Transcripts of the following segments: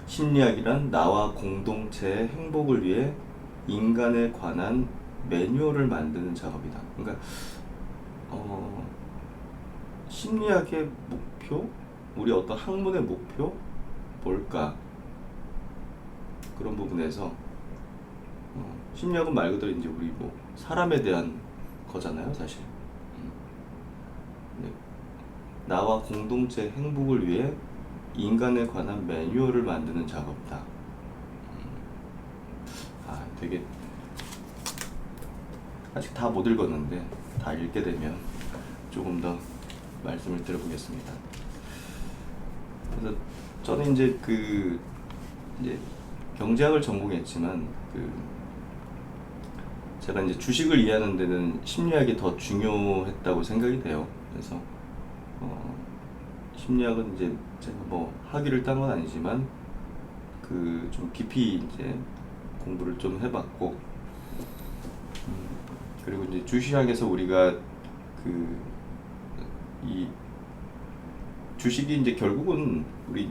심리학이란 나와 공동체의 행복을 위해 인간에 관한 매뉴얼을 만드는 작업이다. 그러니까 심리학의 목표, 우리 어떤 학문의 목표 뭘까? 그런 부분에서 심리학은 말 그대로 이제 우리 뭐 사람에 대한 거잖아요, 사실. 네. 나와 공동체 행복을 위해 인간에 관한 매뉴얼을 만드는 작업이다. 되게 아직 다 못 읽었는데 다 읽게 되면 조금 더 말씀을 드려보겠습니다. 그래서 저는 이제 경제학을 전공했지만 제가 이제 주식을 이해하는 데는 심리학이 더 중요했다고 생각이 돼요. 그래서 심리학은 이제 제가 뭐 학위를 딴 건 아니지만 좀 깊이 이제 공부를 좀 해봤고, 그리고 이제 주식시장에서 우리가 이 주식이 이제 결국은 우리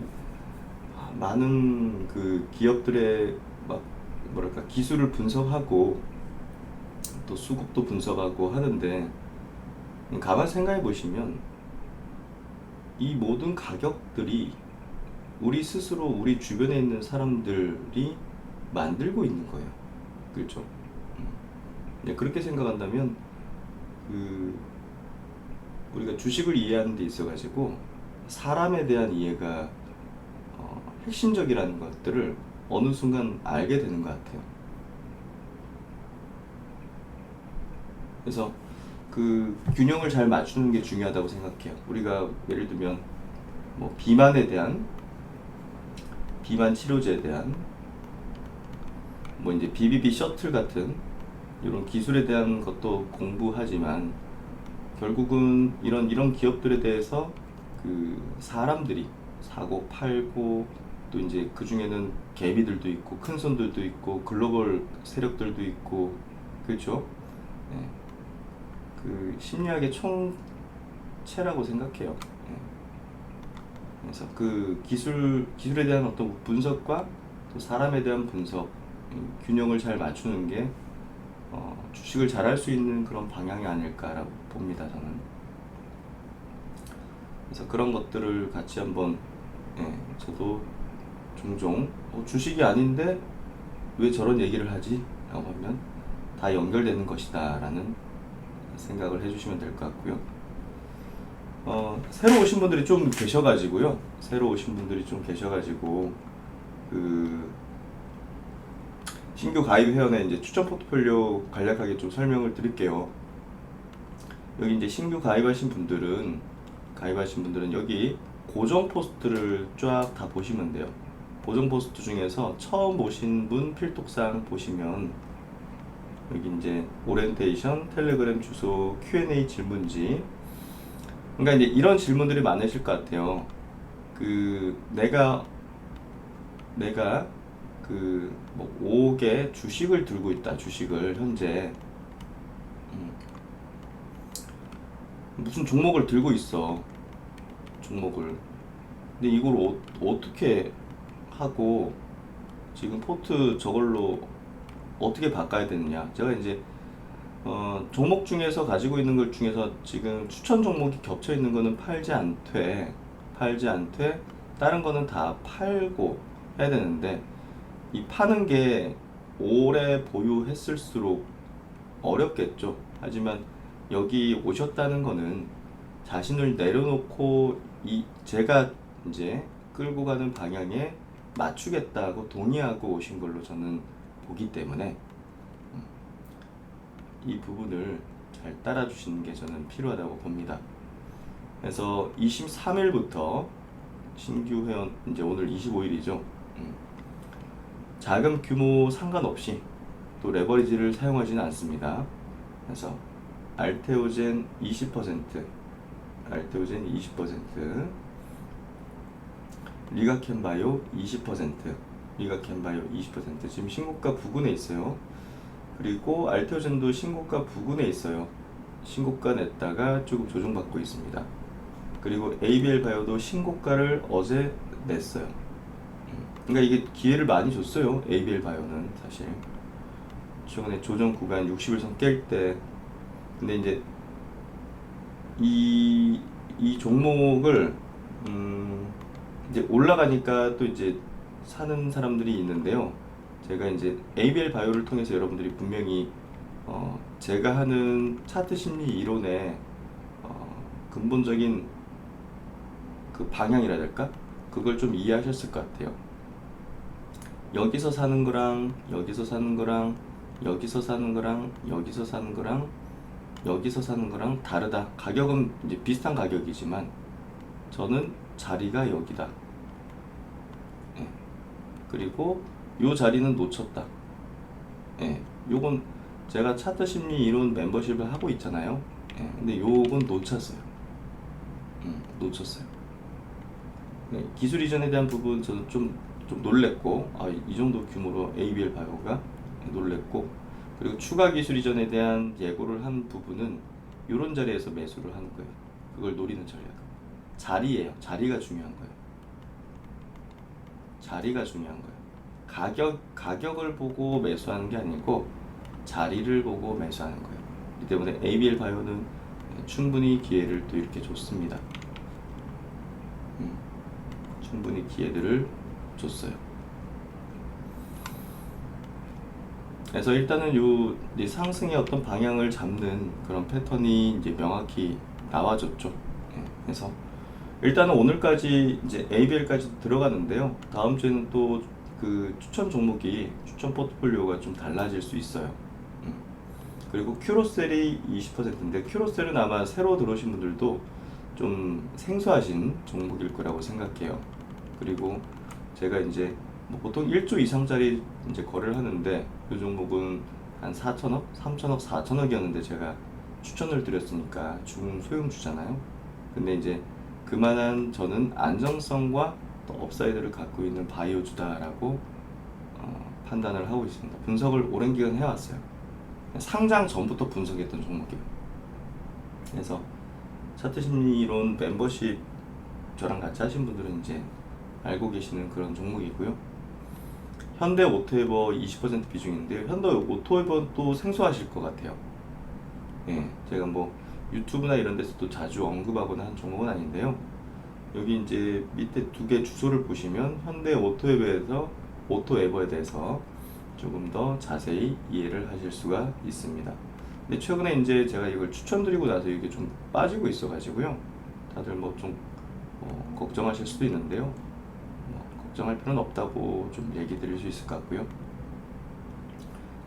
많은 기업들의 막 뭐랄까 기술을 분석하고 또 수급도 분석하고 하는데, 가만 생각해 보시면 이 모든 가격들이 우리 스스로 우리 주변에 있는 사람들이 만들고 있는 거예요. 그렇죠? 그렇게 생각한다면 우리가 주식을 이해하는 데 있어 가지고 사람에 대한 이해가 핵심적이라는 것들을 어느 순간 알게 되는 것 같아요. 그래서 균형을 잘 맞추는 게 중요하다고 생각해요. 우리가 예를 들면 뭐 비만에 대한 비만 치료제에 대한 뭐 이제 BBB 셔틀 같은 이런 기술에 대한 것도 공부하지만, 결국은 이런 기업들에 대해서 사람들이 사고 팔고, 또 이제 그 중에는 개미들도 있고 큰 손들도 있고 글로벌 세력들도 있고, 그렇죠? 네. 심리학의 총체라고 생각해요. 네. 그래서 기술에 대한 어떤 분석과 또 사람에 대한 분석, 균형을 잘 맞추는 게 주식을 잘할 수 있는 그런 방향이 아닐까라고 봅니다, 저는. 그래서 그런 것들을 같이 한번, 저도 종종 주식이 아닌데 왜 저런 얘기를 하지? 라고 하면 다 연결되는 것이다 라는 생각을 해주시면 될 것 같고요. 새로 오신 분들이 좀 계셔가지고요. 신규 가입 회원의 이제 추천 포트폴리오 간략하게 좀 설명을 드릴게요. 여기 이제 신규 가입하신 분들은 여기 고정 포스트를 쫙 다 보시면 돼요. 고정 포스트 중에서 처음 보신 분 필독상 보시면 여기 이제 오리엔테이션, 텔레그램 주소, Q&A 질문지. 그러니까 이제 이런 질문들이 많으실 것 같아요. 내가 뭐 5개 주식을 들고 있다. 주식을 현재 무슨 종목을 들고 있어. 종목을. 근데 이걸 어떻게 하고 지금 포트 저걸로 어떻게 바꿔야 되느냐. 제가 이제 종목 중에서 가지고 있는 것 중에서 지금 추천 종목이 겹쳐 있는 거는 팔지 않되 다른 거는 다 팔고 해야 되는데, 이 파는 게 오래 보유했을수록 어렵겠죠. 하지만 여기 오셨다는 거는 자신을 내려놓고 제가 이제 끌고 가는 방향에 맞추겠다고 동의하고 오신 걸로 저는 보기 때문에 이 부분을 잘 따라 주시는 게 저는 필요하다고 봅니다. 그래서 23일부터 신규 회원, 이제 오늘 25일이죠. 자금 규모 상관없이 또 레버리지를 사용하지는 않습니다. 그래서 알테오젠 20%, 리가켄바이오 20%, 지금 신고가 부근에 있어요. 그리고 알테오젠도 신고가 부근에 있어요. 신고가 냈다가 조금 조정받고 있습니다. 그리고 ABL 바이오도 신고가를 어제 냈어요. 그러니까 이게 기회를 많이 줬어요. ABL 바이오는 사실 최근에 조정 구간 60일선 깰 때. 근데 이제 이 종목을 이제 올라가니까 또 이제 사는 사람들이 있는데요. 제가 이제 ABL 바이오를 통해서 여러분들이 분명히 제가 하는 차트 심리 이론의 근본적인 그 방향이라 해야 될까? 그걸 좀 이해하셨을 것 같아요. 여기서 사는 거랑 여기서 사는 거랑 여기서 사는 거랑 여기서 사는 거랑 여기서 사는 거랑 다르다. 가격은 이제 비슷한 가격이지만 저는 자리가 여기다. 예. 그리고 요 자리는 놓쳤다. 예. 요건 제가 차트 심리 이론 멤버십을 하고 있잖아요. 예. 근데 요건 놓쳤어요. 놓쳤어요. 네. 기술 이전에 대한 부분 저는 좀 놀랬고, 이 정도 규모로 ABL 바이오가 놀랬고, 그리고 추가 기술 이전에 대한 예고를 한 부분은 이런 자리에서 매수를 하는 거예요. 그걸 노리는 전략. 자리예요. 자리가 중요한 거예요. 자리가 중요한 거예요. 가격을 보고 매수하는 게 아니고 자리를 보고 매수하는 거예요. 이 때문에 ABL 바이오는 충분히 기회를 또 이렇게 줬습니다. 충분히 기회들을 줬어요. 그래서 일단은 이 상승의 어떤 방향을 잡는 그런 패턴이 이제 명확히 나와줬죠. 예, 그래서 일단은 오늘까지 이제 ABL까지 들어가는데요. 다음 주에는 또 그 추천 종목이 추천 포트폴리오가 좀 달라질 수 있어요. 그리고 큐로셀이 20%인데 큐로셀은 아마 새로 들어오신 분들도 좀 생소하신 종목일 거라고 생각해요. 그리고 제가 이제 뭐 보통 1조 이상짜리 이제 거래를 하는데 이 종목은 한 4천억, 3천억, 4천억이었는데 제가 추천을 드렸으니까 중소형주잖아요. 근데 이제 그만한 저는 안정성과 또 업사이드를 갖고 있는 바이오주다라고 판단을 하고 있습니다. 분석을 오랜 기간 해왔어요. 상장 전부터 분석했던 종목이에요. 그래서 차트 심리론 멤버십 저랑 같이 하신 분들은 이제 알고 계시는 그런 종목이고요. 현대 오토에버 20% 비중인데요. 현대 오토에버도 생소하실 것 같아요. 예, 제가 뭐 유튜브나 이런 데서도 자주 언급하거나 한 종목은 아닌데요. 여기 이제 밑에 두 개 주소를 보시면 현대 오토에버에 대해서 조금 더 자세히 이해를 하실 수가 있습니다. 근데 최근에 이제 제가 이걸 추천드리고 나서 이게 좀 빠지고 있어가지고요. 다들 뭐 좀 걱정하실 수도 있는데요. 걱정할 필요는 없다고 좀 얘기 드릴 수 있을 것 같고요.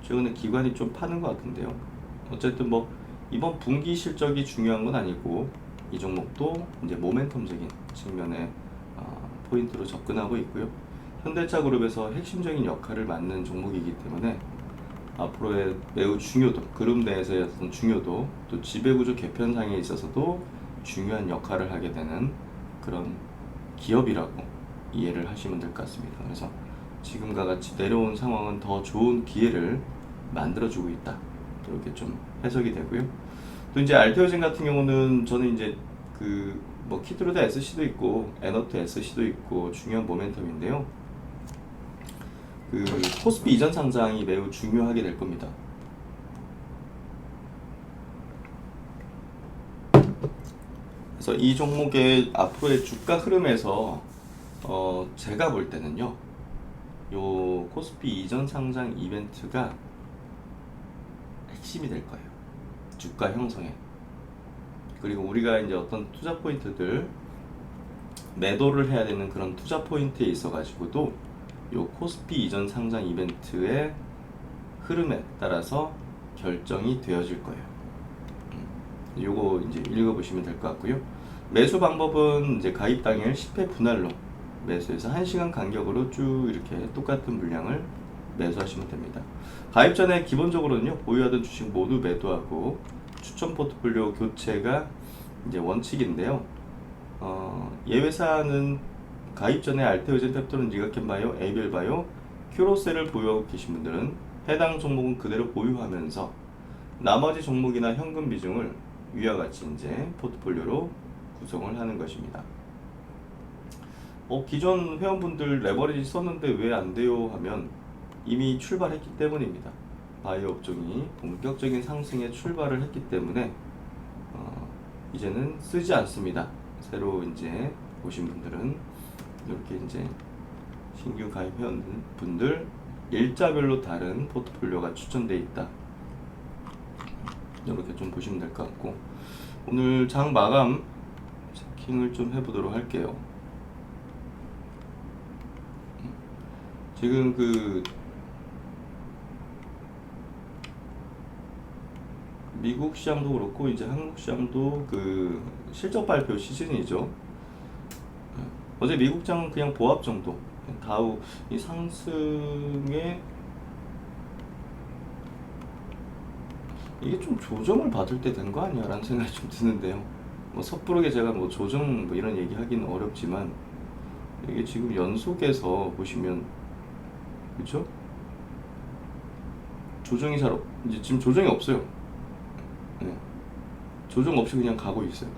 최근에 기관이 좀 파는 것 같은데요. 어쨌든 뭐 이번 분기 실적이 중요한 건 아니고 이 종목도 이제 모멘텀적인 측면의 포인트로 접근하고 있고요. 현대차 그룹에서 핵심적인 역할을 맡는 종목이기 때문에 앞으로의 매우 중요도, 그룹 내에서의 어떤 중요도, 또 지배구조 개편상에 있어서도 중요한 역할을 하게 되는 그런 기업이라고 이해를 하시면 될 것 같습니다. 그래서 지금과 같이 내려온 상황은 더 좋은 기회를 만들어주고 있다. 이렇게 좀 해석이 되고요. 또 이제 알테오젠 같은 경우는 저는 이제 그 뭐 키트로드 SC도 있고 에너트 SC도 있고 중요한 모멘텀인데요. 그 코스피 이전 상장이 매우 중요하게 될 겁니다. 그래서 이 종목의 앞으로의 주가 흐름에서 제가 볼 때는요, 요 코스피 이전 상장 이벤트가 핵심이 될 거예요. 주가 형성에. 그리고 우리가 이제 어떤 투자 포인트들 매도를 해야 되는 그런 투자 포인트에 있어 가지고도 요 코스피 이전 상장 이벤트의 흐름에 따라서 결정이 되어질 거예요. 요거 이제 읽어보시면 될 것 같고요. 매수 방법은 이제 가입 당일 10회 분할로 매수해서 1시간 간격으로 쭉 이렇게 똑같은 물량을 매수하시면 됩니다. 가입 전에 기본적으로는요, 보유하던 주식 모두 매도하고 추천 포트폴리오 교체가 이제 원칙인데요. 예외사항은 가입 전에 알테오젠, 펩토른, 리가켄바이오, 에이벨바이오, 큐로셀을 보유하고 계신 분들은 해당 종목은 그대로 보유하면서 나머지 종목이나 현금 비중을 위와 같이 이제 포트폴리오로 구성을 하는 것입니다. 기존 회원분들 레버리지 썼는데 왜 안 돼요 하면 이미 출발했기 때문입니다. 바이오 업종이 본격적인 상승에 출발을 했기 때문에 이제는 쓰지 않습니다. 새로 이제 오신 분들은 이렇게 이제 신규 가입 회원분들 일자별로 다른 포트폴리오가 추천되어 있다. 이렇게 좀 보시면 될 것 같고, 오늘 장 마감 체킹을 좀 해보도록 할게요. 지금 미국 시장도 그렇고 이제 한국 시장도 실적 발표 시즌이죠. 어제 미국 장은 그냥 보합 정도. 다우 이 상승에 이게 좀 조정을 받을 때 된 거 아니야 라는 생각이 좀 드는데요. 뭐 섣부르게 제가 뭐 조정 뭐 이런 얘기 하기는 어렵지만, 이게 지금 연속해서 보시면 그렇죠? 조정이 이제 지금 조정이 없어요. 네. 조정 없이 그냥 가고 있어요.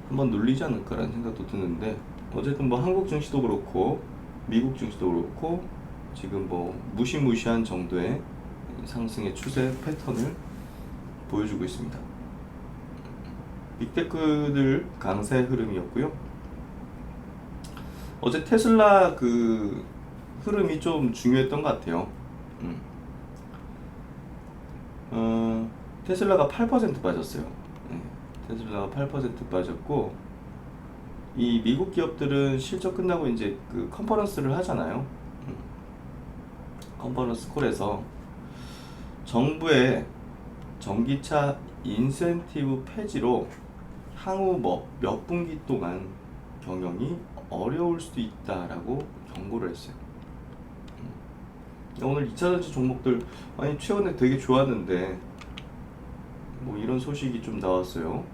한번 눌리지 않을까라는 생각도 드는데, 어쨌든 뭐 한국 증시도 그렇고 미국 증시도 그렇고 지금 뭐 무시무시한 정도의 상승의 추세 패턴을 보여주고 있습니다. 빅테크들 강세 흐름이었고요. 어제 테슬라 흐름이 좀 중요했던 것 같아요. 테슬라가 8% 빠졌어요. 테슬라가 8% 빠졌고, 이 미국 기업들은 실적 끝나고 이제 컨퍼런스를 하잖아요. 컨퍼런스 콜에서 정부의 전기차 인센티브 폐지로 향후 몇 분기 동안 경영이 어려울 수도 있다라고 경고를 했어요. 오늘 2차전지 종목들 최근에 되게 좋았는데 뭐 이런 소식이 좀 나왔어요.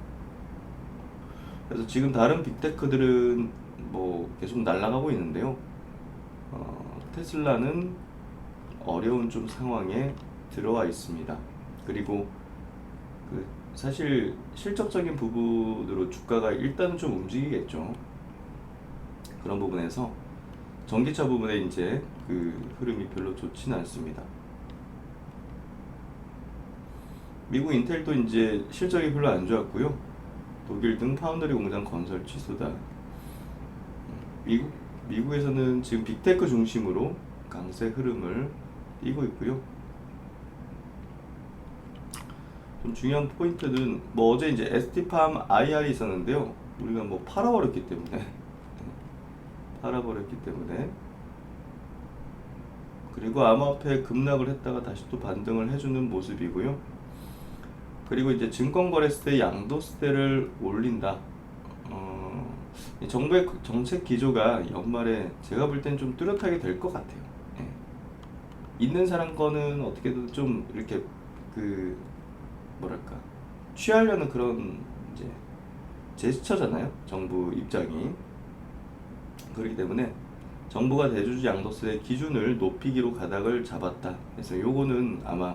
그래서 지금 다른 빅테크들은 뭐 계속 날아가고 있는데요. 테슬라는 어려운 좀 상황에 들어와 있습니다. 그리고 사실 실적적인 부분으로 주가가 일단은 좀 움직이겠죠. 그런 부분에서 전기차 부분에 이제 흐름이 별로 좋지는 않습니다. 미국 인텔도 이제 실적이 별로 안 좋았고요. 독일 등 파운드리 공장 건설 취소다. 미국에서는 지금 빅테크 중심으로 강세 흐름을 띄고 있고요. 좀 중요한 포인트는 뭐 어제 이제 ST팜 IR이 있었는데요. 우리가 뭐 팔아버렸기 때문에 그리고 암호화폐 급락을 했다가 다시 또 반등을 해주는 모습이고요. 그리고 이제 증권거래세 양도세를 올린다. 정부의 정책 기조가 연말에 제가 볼 땐 좀 뚜렷하게 될 것 같아요. 있는 사람 거는 어떻게든 좀 이렇게 뭐랄까 취하려는 그런 이제 제스처잖아요. 정부 입장이. 그렇기 때문에 정부가 대주주 양도세 기준을 높이기로 가닥을 잡았다. 그래서 요거는 아마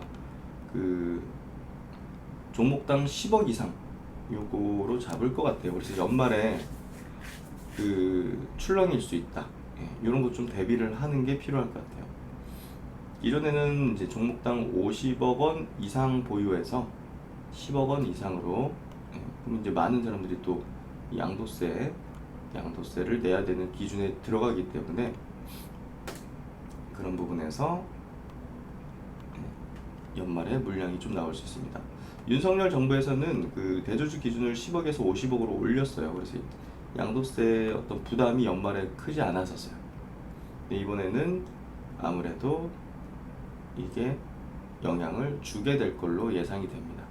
종목당 10억 이상 요거로 잡을 것 같아요. 그래서 연말에 출렁일 수 있다. 이런 것 좀 대비를 하는 게 필요할 것 같아요. 이전에는 이제 종목당 50억 원 이상 보유해서 10억 원 이상으로, 그럼 이제 많은 사람들이 또 양도세를 내야 되는 기준에 들어가기 때문에 그런 부분에서 연말에 물량이 좀 나올 수 있습니다. 윤석열 정부에서는 대주주 기준을 10억에서 50억으로 올렸어요. 그래서 양도세 어떤 부담이 연말에 크지 않았었어요. 이번에는 아무래도 이게 영향을 주게 될 걸로 예상이 됩니다.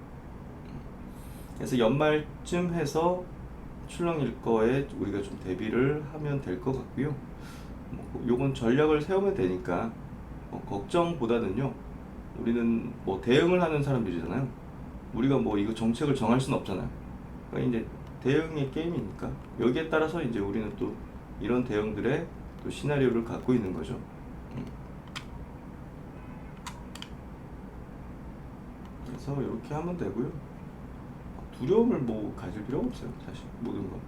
그래서 연말쯤 해서 출렁일 거에 우리가 좀 대비를 하면 될 것 같고요. 요건 전략을 세우면 되니까 걱정보다는요, 우리는 뭐 대응을 하는 사람들이잖아요. 우리가 뭐 이거 정책을 정할 수는 없잖아요. 그러니까 이제 대응의 게임이니까 여기에 따라서 이제 우리는 또 이런 대응들의 또 시나리오를 갖고 있는 거죠. 그래서 이렇게 하면 되고요. 두려움을 뭐 가질 필요가 없어요. 사실 모든 건.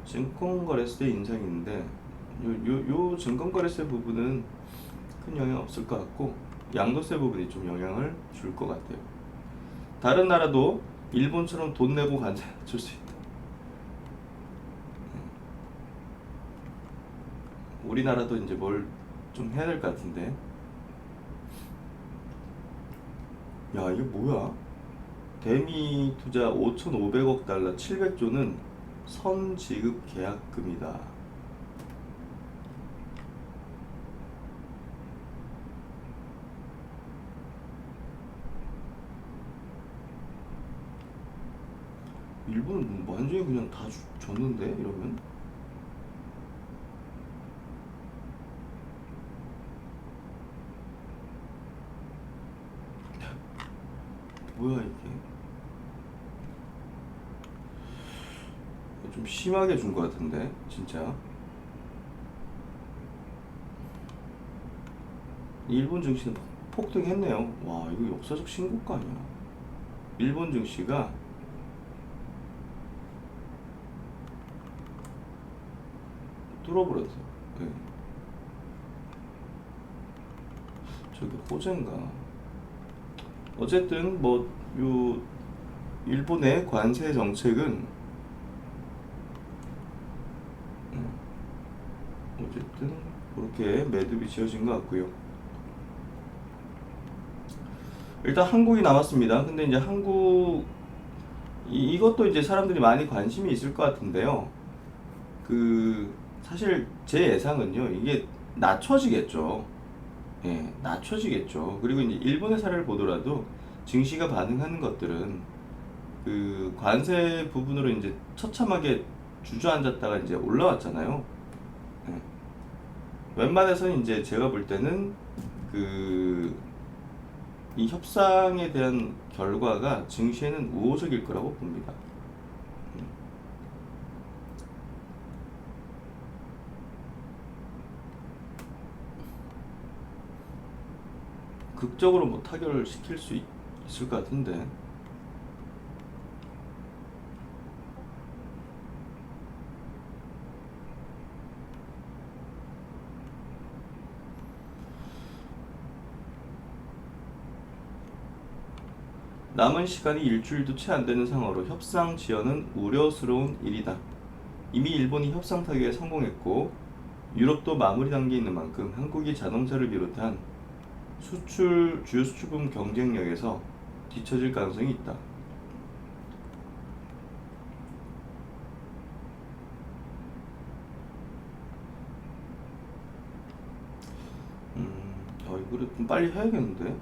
증권거래세 인상이 있는데 요 증권거래세 부분은 큰 영향 없을 것 같고 양도세 부분이 좀 영향을 줄 것 같아요. 다른 나라도 일본처럼 돈 내고 관세 줄 수 있다. 우리나라도 이제 뭘 좀 해야 될 것 같은데. 야, 이게 뭐야? 대미 투자 5,500억 달러 700조는 선지급 계약금이다. 일본은 뭐 완전히 그냥 다 줬는데 이러면. 뭐야 이게? 좀 심하게 준 것 같은데 진짜. 일본 증시는 폭등했네요. 와, 이거 역사적 신고가 아니야? 일본 증시가 뚫어버렸어. 네. 저기 호재인가? 어쨌든 뭐 요 일본의 관세 정책은 어쨌든 그렇게 매듭이 지어진 것 같고요. 일단 한국이 남았습니다. 근데 이제 한국 이것도 이제 사람들이 많이 관심이 있을 것 같은데요. 그 사실 제 예상은요, 이게 낮춰지겠죠. 예, 낮춰지겠죠. 그리고 이제 일본의 사례를 보더라도 증시가 반응하는 것들은 그 관세 부분으로 이제 처참하게 주저앉았다가 이제 올라왔잖아요. 예. 웬만해서는 이제 제가 볼 때는 그 이 협상에 대한 결과가 증시에는 우호적일 거라고 봅니다. 극적으로 뭐 타결을 시킬 수 있을 것 같은데. 남은 시간이 일주일도 채 안 되는 상황으로 협상 지연은 우려스러운 일이다. 이미 일본이 협상 타결에 성공했고 유럽도 마무리 단계에 있는 만큼 한국이 자동차를 비롯한 주요 수출품 경쟁력에서 뒤처질 가능성이 있다. 이거를 좀 빨리 해야겠는데.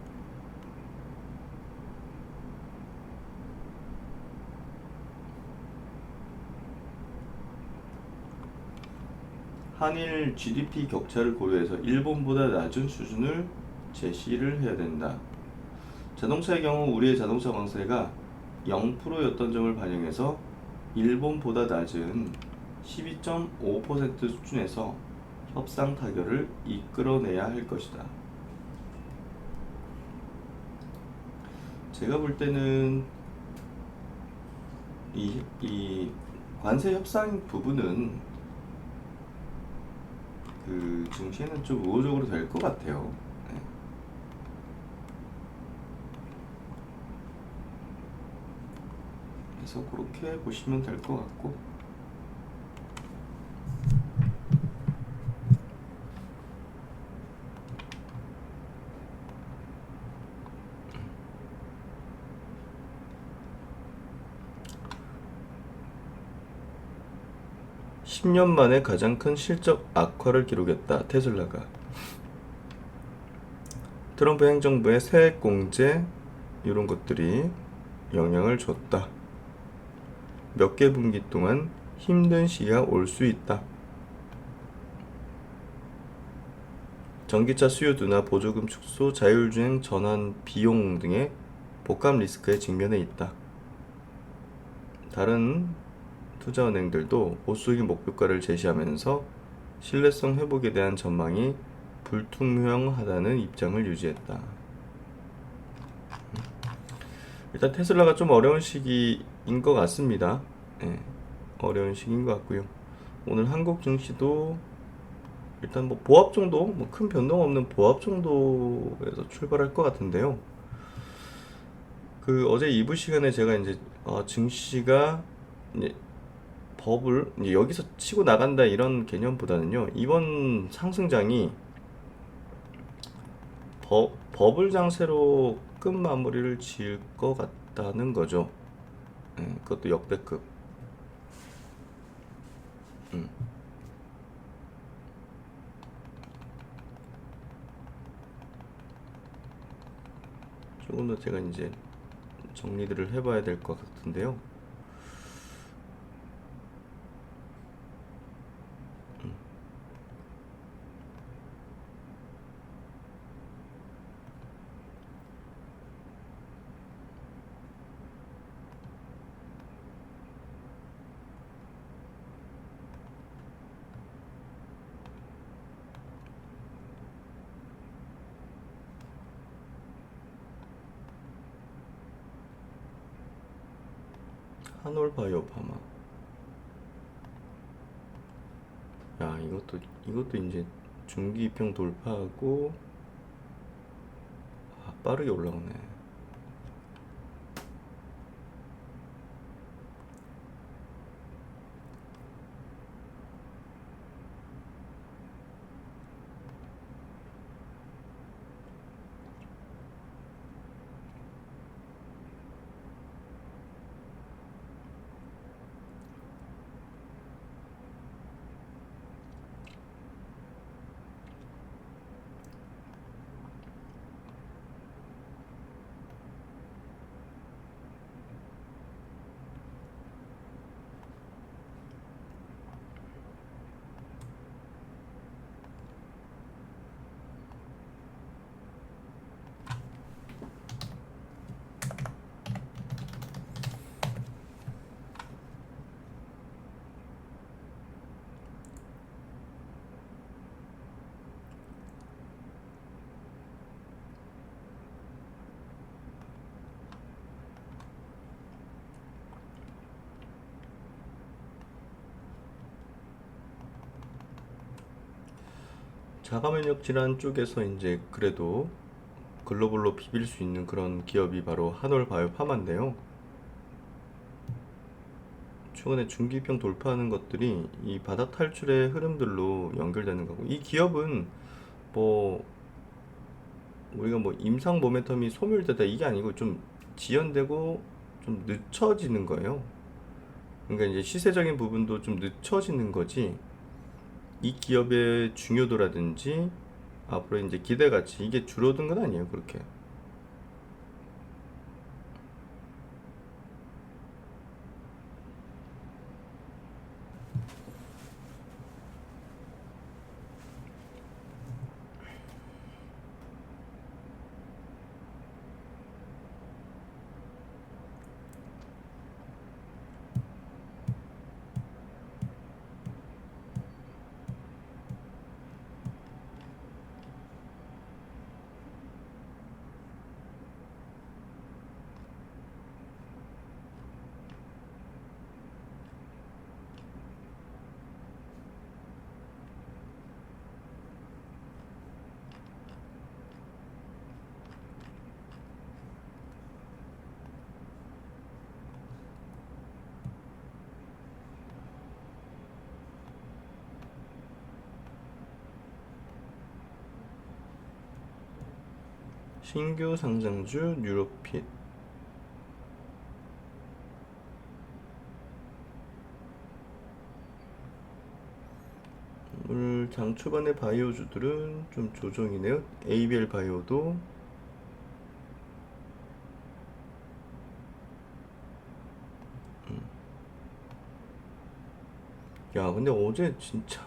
한일 GDP 격차를 고려해서 일본보다 낮은 수준을 제시를 해야 된다. 자동차의 경우 우리의 자동차 관세가 0%였던 점을 반영해서 일본보다 낮은 12.5% 수준에서 협상 타결을 이끌어내야 할 것이다. 제가 볼 때는 이 관세 협상 부분은 그 증시에는 좀 우호적으로 될 것 같아요. 네. 그래서 그렇게 보시면 될 것 같고. (10년) 만에 가장 큰 실적 악화를 기록했다. 테슬라가 트럼프 행정부의 세액 공제 이런 것들이 영향을 줬다. 몇 개 분기 동안 힘든 시기가 올 수 있다. 전기차 수요 둔화, 보조금 축소, 자율주행 전환 비용 등의 복합 리스크에 직면해 있다. 다른 투자은행들도 보수적인 목표가를 제시하면서 신뢰성 회복에 대한 전망이 불투명하다는 입장을 유지했다. 일단 테슬라가 좀 어려운 시기인 것 같습니다. 어려운 시기인 것 같고요. 오늘 한국 증시도 일단 뭐 보합 정도, 뭐 큰 변동 없는 보합 정도에서 출발할 것 같은데요. 그 어제 2부 시간에 제가 이제 증시가 이제 버블 이제 여기서 치고 나간다 이런 개념보다는요, 이번 상승장이 버블 장세로 끝 마무리를 지을 것 같다는 거죠. 그것도 역대급. 음. 조금 더 제가 이제 정리들을 해봐야 될 것 같은데요. 한올바이오 파마. 야, 이것도 이제 중기 입형 돌파하고 빠르게 올라오네. 자가면역 질환 쪽에서 이제 그래도 글로벌로 비빌 수 있는 그런 기업이 바로 한올바이오 파마인데요. 최근에 중기병 돌파하는 것들이 이 바닥 탈출의 흐름들로 연결되는 거고, 이 기업은 뭐 우리가 뭐 임상 모멘텀이 소멸되다 이게 아니고 좀 지연되고 좀 늦춰지는 거예요. 그러니까 이제 시세적인 부분도 좀 늦춰지는 거지, 이 기업의 중요도라든지 앞으로 이제 기대가치 이게 줄어든 건 아니에요, 그렇게. 신규 상장주 뉴로핏. 오늘 장 초반의 바이오주들은 좀 조정이네요. ABL 바이오도 야, 근데 어제 진짜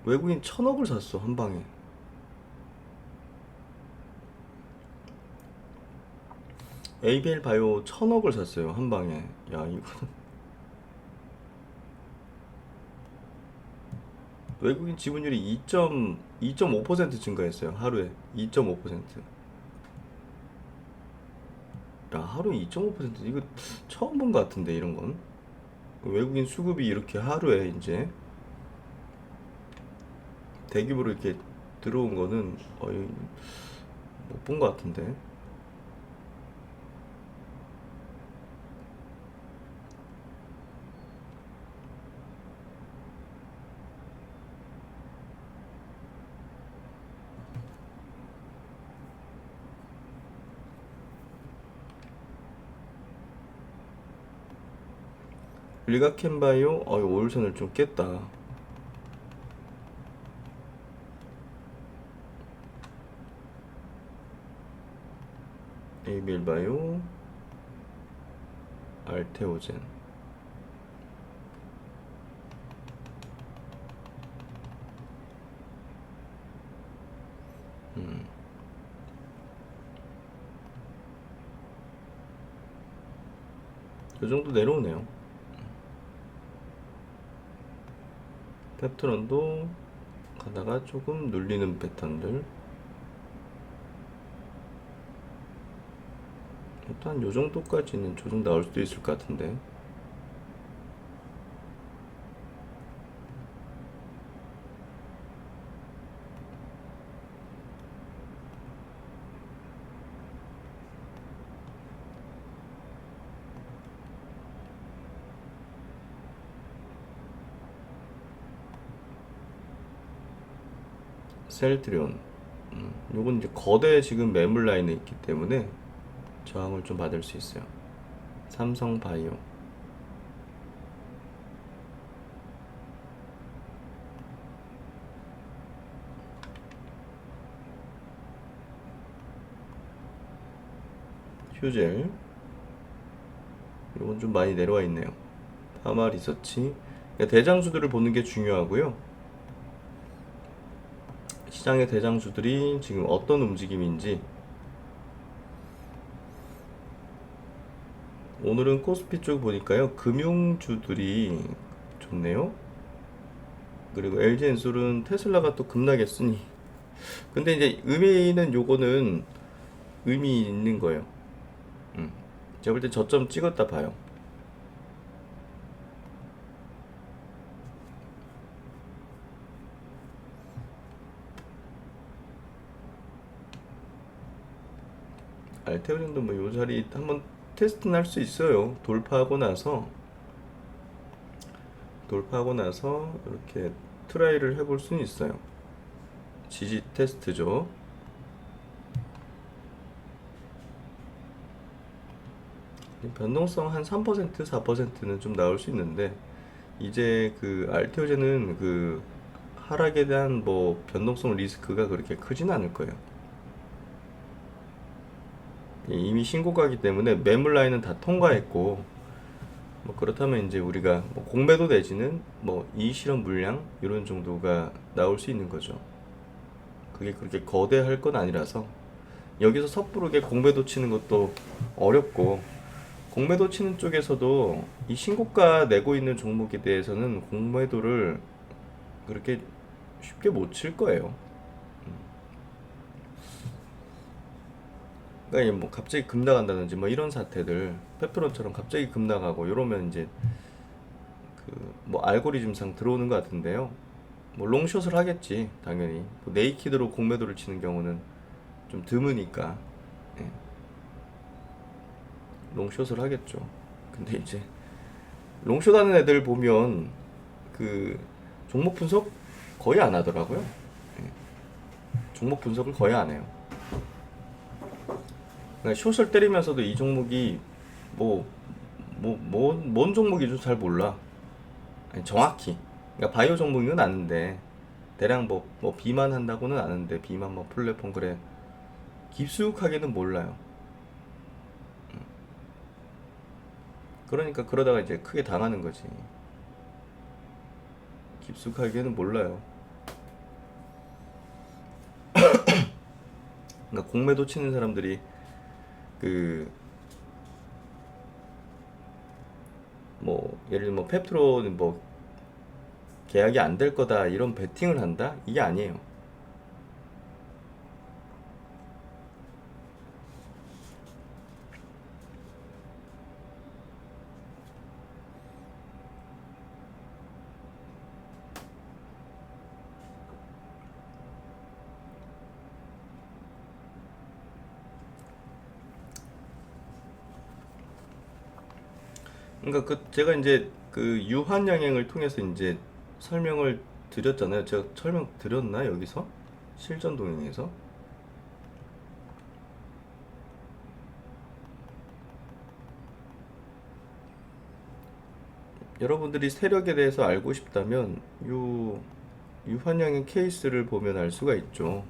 외국인 1,000억을 샀어, 한 방에. ABL 바이오 1,000억을 샀어요, 한 방에. 야, 이거 외국인 지분율이 2.5% 증가했어요, 하루에. 2.5%. 야, 하루에 2.5%? 이거 처음 본 것 같은데, 이런 건. 외국인 수급이 이렇게 하루에 이제 대규모로 이렇게 들어온 거는 못 본 것 같은데. 리가켄바이오 5일선을 좀 깼다. 에이빌바이오, 알테오젠. 이 정도 내려오네요. 펩트론도 가다가 조금 눌리는 패턴들. 일단 요 정도까지는 조정 나올 수도 있을 것 같은데. 셀트리온, 요건 이제 거대 지금 매물 라인에 있기 때문에 저항을 좀 받을 수 있어요. 삼성바이오, 휴젤, 요건 좀 많이 내려와 있네요. 파마 리서치. 그러니까 대장주들을 보는 게 중요하고요. 시장의 대장주들이 지금 어떤 움직임인지. 오늘은 코스피 쪽 보니까요, 금융주들이 좋네요. 그리고 LG엔솔은 테슬라가 또 급락했으니. 근데 이제 의미는 요거는 의미 있는 거예요. 제가 볼 때 저점 찍었다 봐요. 알테오젠도 뭐 요 자리 한번 테스트는 할 수 있어요. 돌파하고 나서 이렇게 트라이를 해볼 수는 있어요. 지지 테스트죠. 변동성 한 3%, 4%는 좀 나올 수 있는데, 이제 그 알테오젠은 그 하락에 대한 뭐 변동성 리스크가 그렇게 크진 않을 거예요. 이미 신고가기 때문에 매물 라인은 다 통과했고, 뭐 그렇다면 이제 우리가 뭐 공매도 내지는 뭐 이 실험 물량 이런 정도가 나올 수 있는 거죠. 그게 그렇게 거대할 건 아니라서 여기서 섣부르게 공매도 치는 것도 어렵고, 공매도 치는 쪽에서도 이 신고가 내고 있는 종목에 대해서는 공매도를 그렇게 쉽게 못 칠 거예요. 그러니까 뭐 갑자기 급락한다든지 뭐 이런 사태들, 페프론처럼 갑자기 급락하고 이러면 이제 그 뭐 알고리즘상 들어오는 것 같은데요. 뭐 롱숏을 하겠지 당연히. 뭐 네이키드로 공매도를 치는 경우는 좀 드무니까, 예, 롱숏을 하겠죠. 근데 이제 롱숏 하는 애들 보면 그 종목 분석 거의 안 하더라고요. 예, 종목 분석을 거의 안 해요. 그러니까 숏을 때리면서도 이 종목이 뭔 종목인지 잘 몰라. 아니, 정확히. 그러니까 바이오 종목은 아는데, 대량 뭐 비만 한다고는 아는데, 비만 뭐 플랫폼 그래. 깊숙하게는 몰라요. 그러니까 그러다가 이제 크게 당하는 거지. 깊숙하게는 몰라요. 그러니까 공매도 치는 사람들이 그 뭐 예를 들면 뭐 펩트론 뭐 계약이 안 될 거다 이런 베팅을 한다? 이게 아니에요. 그러니까 제가 이제 그 유한양행을 통해서 이제 설명을 드렸잖아요. 제가 설명 드렸나 여기서 실전 동영에서 여러분들이 세력에 대해서 알고 싶다면 유한양행 케이스를 보면 알 수가 있죠.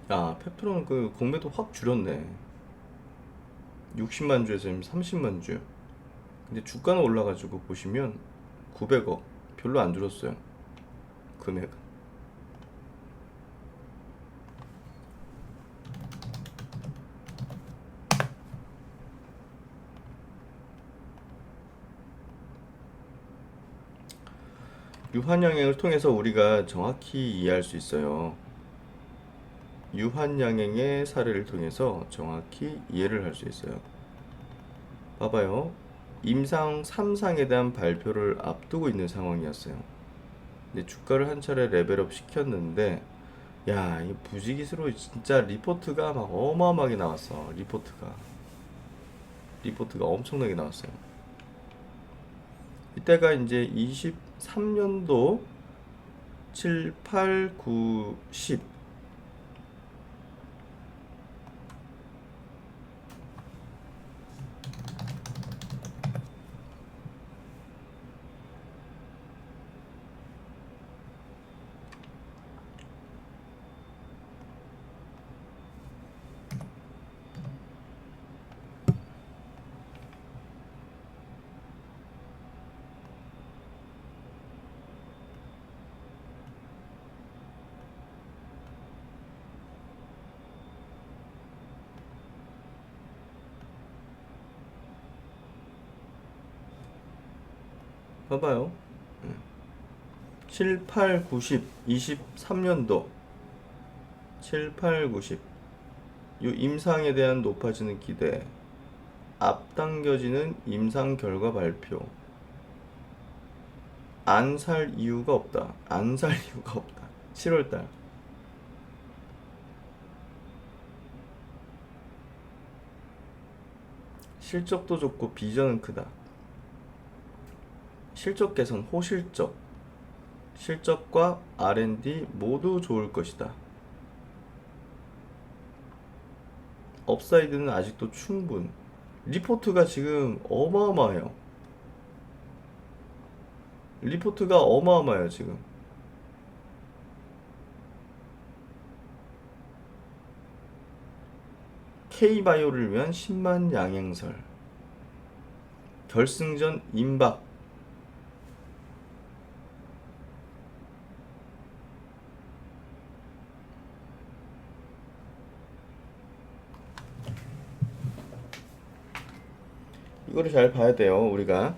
아, 페프론 그 공매도 확 줄였네. 60만 주에서 지금 30만 주. 근데 주가는 올라가지고 보시면 900억 별로 안 줄었어요. 금액은. 유한양행을 통해서 우리가 정확히 이해할 수 있어요. 유한양행의 사례를 통해서 정확히 이해를 할 수 있어요. 봐봐요. 임상 3상에 대한 발표를 앞두고 있는 상황이었어요. 근데 주가를 한 차례 레벨업 시켰는데, 야, 이 부지기수로 진짜 리포트가 막 어마어마하게 나왔어. 리포트가 엄청나게 나왔어요. 이때가 이제 23년도 7, 8, 9, 10. 봐봐요. 7, 8, 90, 23년도 7, 8, 90. 이 임상에 대한 높아지는 기대, 앞당겨지는 임상 결과 발표. 안 살 이유가 없다. 안 살 이유가 없다. 7월달. 실적도 좋고 비전은 크다. 실적 개선, 호실적. 실적과 R&D 모두 좋을 것이다. 업사이드는 아직도 충분. 리포트가 지금 어마어마해요. 리포트가 어마어마해요, 지금. K바이오를 위한 10만 양행설. 결승전 임박. 이거를 잘 봐야 돼요. 우리가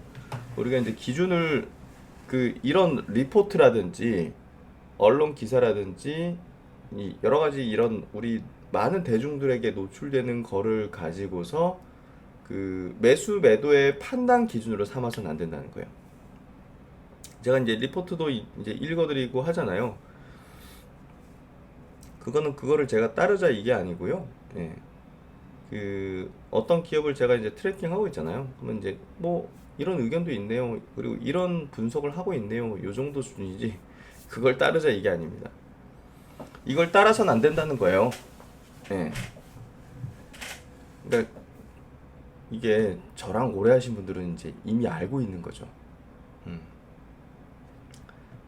이제 기준을 이런 리포트라든지 언론 기사라든지 이 여러 가지 이런 우리 많은 대중들에게 노출되는 거를 가지고서 그 매수 매도의 판단 기준으로 삼아서는 안 된다는 거예요. 제가 이제 리포트도 이제 읽어드리고 하잖아요. 그거를 제가 따르자 이게 아니고요. 예. 그 어떤 기업을 제가 이제 트래킹하고 있잖아요. 그러면 이제 뭐 이런 의견도 있네요. 그리고 이런 분석을 하고 있네요. 요 정도 수준이지. 그걸 따르자 이게 아닙니다. 이걸 따라서는 안 된다는 거예요. 예. 그러니까 이게 저랑 오래 하신 분들은 이제 이미 알고 있는 거죠.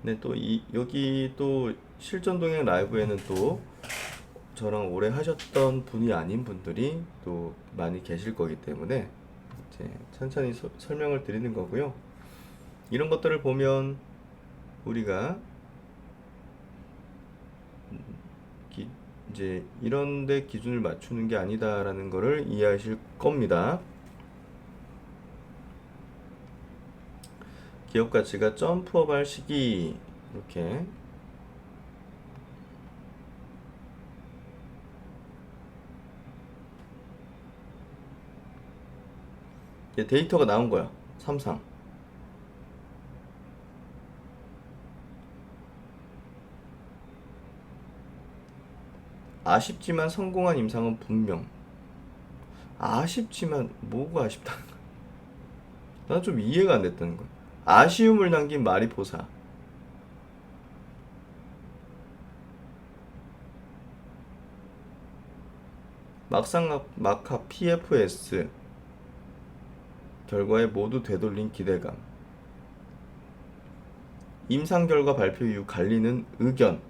네, 또 여기 또 실전 동행 라이브에는 또 저랑 오래 하셨던 분이 아닌 분들이 또 많이 계실 거기 때문에 이제 천천히 설명을 드리는 거고요. 이런 것들을 보면 우리가 이제 이런데 기준을 맞추는 게 아니다라는 거를 이해하실 겁니다. 기업 가치가 점프업 할 시기 이렇게 데이터가 나온 거야. 삼상 아쉽지만 성공한 임상은 분명. 아쉽지만 뭐가 아쉽다는 거야? 난 좀 이해가 안 됐다는 거야. 아쉬움을 남긴 마리포사. 막상 마카 PFS 결과에 모두 되돌린 기대감. 임상 결과 발표 이후 갈리는 의견.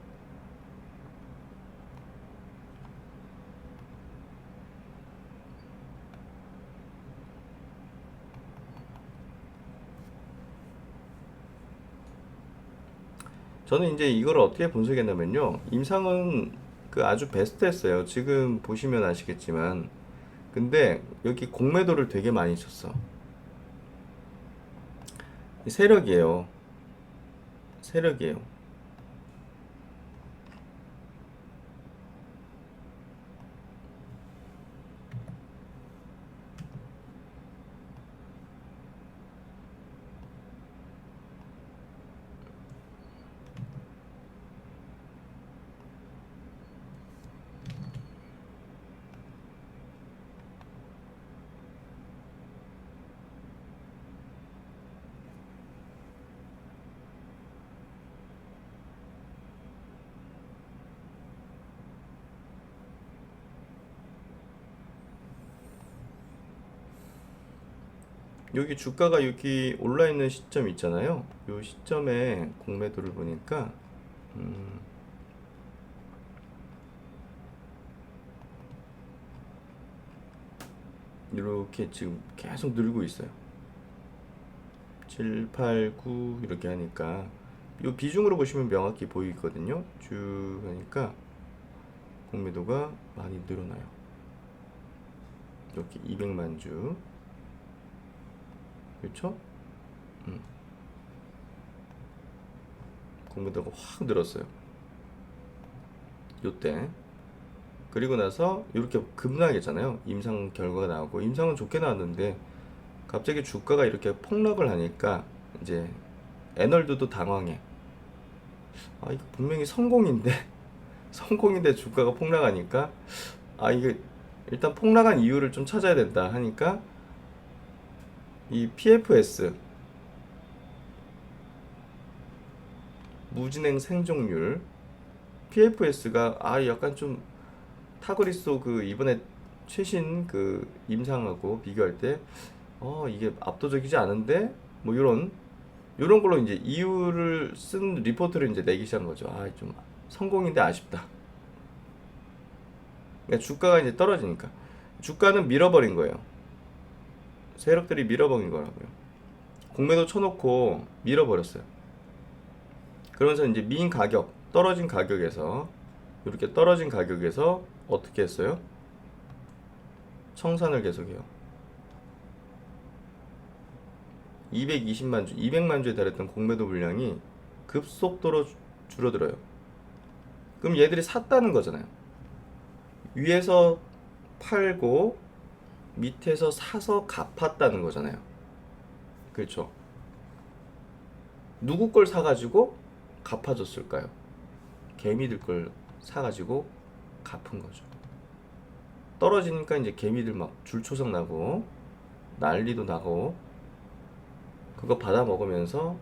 저는 이제 이걸 어떻게 분석했냐면요. 임상은 그 아주 베스트했어요. 지금 보시면 아시겠지만. 근데 여기 공매도를 되게 많이 쳤어. 세력이에요. 세력이에요. 여기 주가가 여기 올라 있는 시점 있잖아요. 이 시점에 공매도를 보니까 이렇게 지금 계속 늘고 있어요. 7, 8, 9 이렇게 하니까 이 비중으로 보시면 명확히 보이거든요. 쭉 하니까 공매도가 많이 늘어나요. 이렇게 200만 주. 그렇죠? 공매도가 확 늘었어요. 요때. 그리고 나서 이렇게 급락했잖아요. 임상 결과가 나오고 임상은 좋게 나왔는데 갑자기 주가가 이렇게 폭락을 하니까 이제 애널드도 당황해. 아, 이거 분명히 성공인데 성공인데 주가가 폭락하니까 아, 이게 일단 폭락한 이유를 좀 찾아야 된다 하니까 이 PFS 무진행 생존율 PFS가 아, 약간 좀 타그리소 그 이번에 최신 그 임상하고 비교할 때 이게 압도적이지 않은데 뭐 요런 걸로 이제 이유를 쓴 리포트를 이제 내기 시작한 거죠. 아, 좀 성공인데 아쉽다. 그러니까 주가가 이제 떨어지니까 주가는 밀어버린 거예요. 세력들이 밀어버린 거라고요. 공매도 쳐놓고 밀어버렸어요. 그러면서 이제 민 가격 떨어진 가격에서 이렇게 떨어진 가격에서 어떻게 했어요? 청산을 계속해요. 220만 주, 200만 주에 달했던 공매도 물량이 급속도로 줄어들어요. 그럼 얘들이 샀다는 거잖아요. 위에서 팔고 밑에서 사서 갚았다는 거잖아요. 그렇죠? 누구 걸 사가지고 갚아줬을까요? 개미들 걸 사가지고 갚은 거죠. 떨어지니까 이제 개미들 막 줄초성 나고 난리도 나고 그거 받아 먹으면서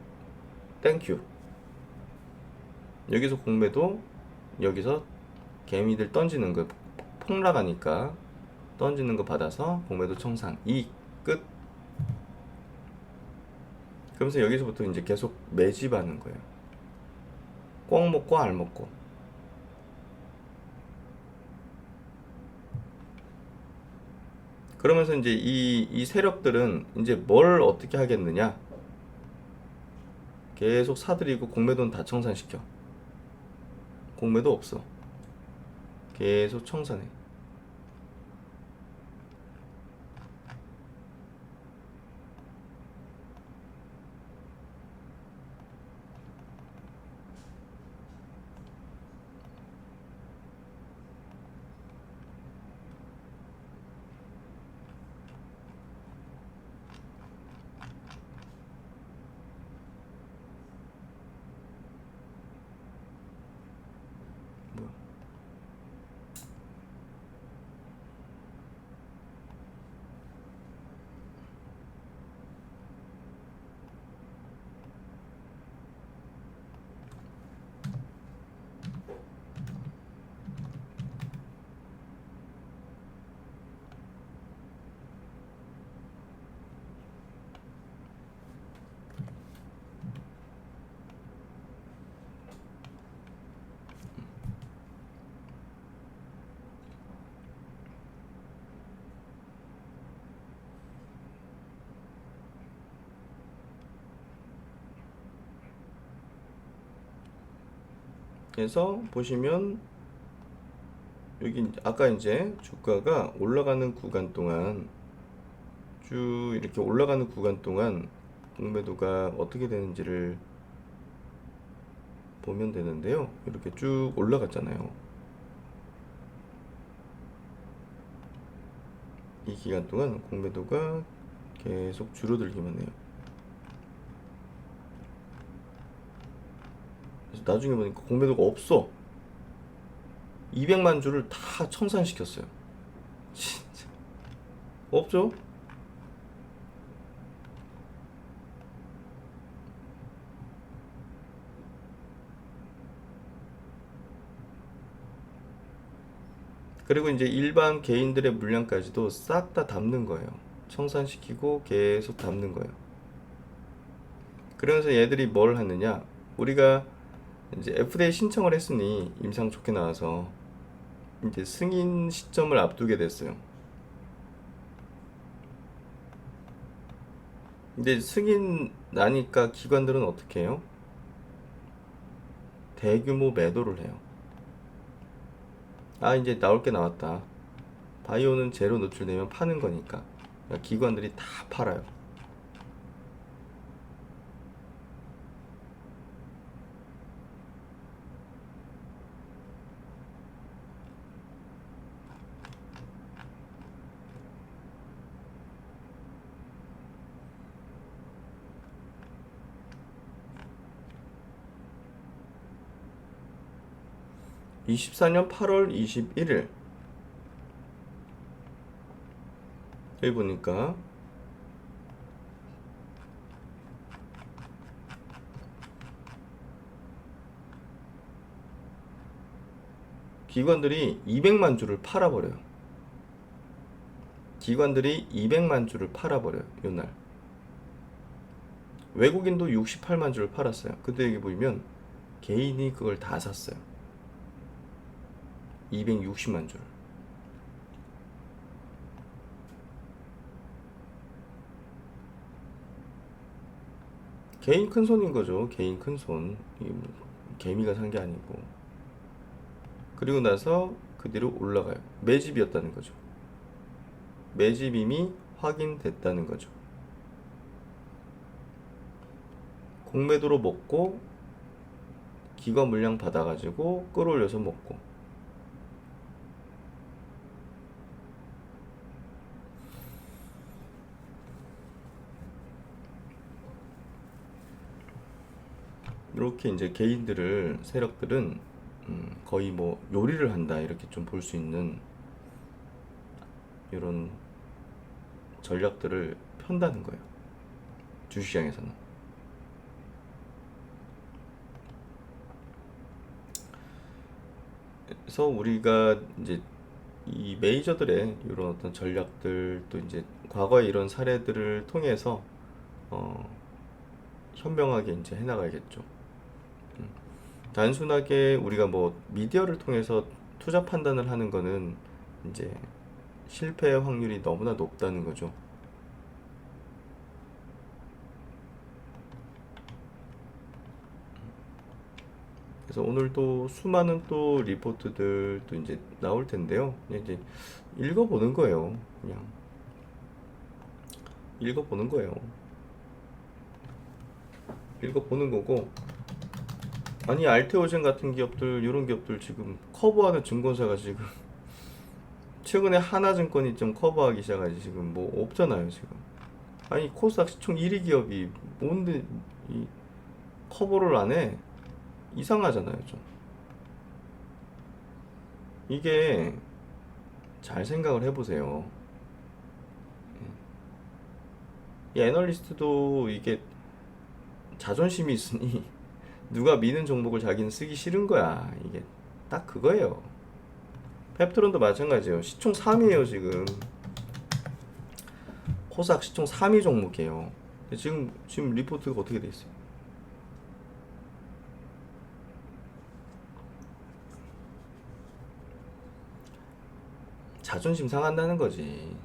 땡큐. 여기서 공매도 여기서 개미들 던지는 거 폭락하니까 던지는 거 받아서 공매도 청산 이익 끝. 그러면서 여기서부터 이제 계속 매집하는 거예요. 꿩 먹고 알 먹고. 그러면서 이제 이 세력들은 이제 뭘 어떻게 하겠느냐? 계속 사들이고 공매도는 다 청산시켜. 공매도 없어. 계속 청산해. 뭐야? 그래서 보시면 여기 아까 이제 주가가 올라가는 구간 동안 쭉 이렇게 올라가는 구간 동안 공매도가 어떻게 되는지를 보면 되는데요. 이렇게 쭉 올라갔잖아요. 이 기간 동안 공매도가 계속 줄어들기만 해요. 그래서 나중에 보니까 공매도가 없어. 200만 주를 다 청산시켰어요. 진짜 없죠? 그리고 이제 일반 개인들의 물량까지도 싹 다 담는 거예요. 청산시키고 계속 담는 거예요. 그러면서 얘들이 뭘 하느냐? 우리가 이제 FDA 신청을 했으니 임상 좋게 나와서 이제 승인 시점을 앞두게 됐어요. 이제 승인 나니까 기관들은 어떻게 해요? 대규모 매도를 해요. 아, 이제 나올 게 나왔다. 바이오는 제로 노출되면 파는 거니까. 그러니까 기관들이 다 팔아요. (24년 8월 21일) 여기 보니까 기관들이 200만 주를 팔아버려요. 기관들이 200만 주를 팔아버려요. 요날 외국인도 68만 주를 팔았어요. 근데 여기 보면 개인이 그걸 다 샀어요. 260만 주를. 개인 큰손인 거죠. 개인 큰손. 이게 뭐 개미가 산 게 아니고. 그리고 나서 그 뒤로 올라가요. 매집이었다는 거죠. 매집 이미 확인됐다는 거죠. 공매도로 먹고 기관 물량 받아가지고 끌어올려서 먹고. 이렇게 이제 개인들을 세력들은 거의 뭐 요리를 한다 이렇게 좀 볼 수 있는 이런 전략들을 편다는 거예요. 주시장에서는. 그래서 우리가 이제 이 메이저들의 이런 어떤 전략들 또 이제 과거의 이런 사례들을 통해서 현명하게 이제 해나가야겠죠. 단순하게 우리가 뭐 미디어를 통해서 투자 판단을 하는 거는 이제 실패 확률이 너무나 높다는 거죠. 그래서 오늘 또 수많은 또 리포트들도 이제 나올 텐데요. 그냥 이제 읽어보는 거예요. 그냥 읽어보는 거예요. 읽어보는 거고, 아니 알테오젠 같은 기업들, 이런 기업들 지금 커버하는 증권사가 지금 최근에 하나증권이 좀 커버하기 시작하지 지금 뭐 없잖아요 지금. 아니 코스닥 시총 1위 기업이 뭔데 이 커버를 안 해? 이상하잖아요 좀. 이게 잘 생각을 해보세요. 이 애널리스트도 이게 자존심이 있으니 누가 미는 종목을 자기는 쓰기 싫은 거야. 이게 딱 그거예요. 펩트론도 마찬가지예요. 시총 3위에요 지금. 코스닥 시총 3위 종목이에요. 지금 리포트가 어떻게 돼 있어요? 자존심 상한다는 거지.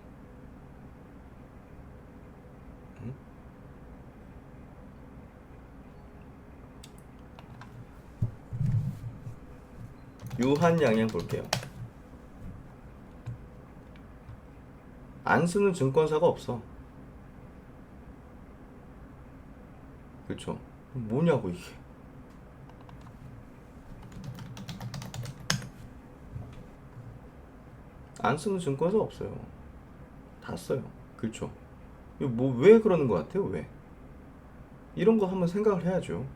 응? 유한양양 볼게요. 안 쓰는 증권사가 없어. 그쵸? 뭐냐고 이게. 안 쓰는 증권사 없어요. 다 써요. 그쵸? 뭐 왜 그러는 것 같아요? 왜? 이런 거 한번 생각을 해야죠.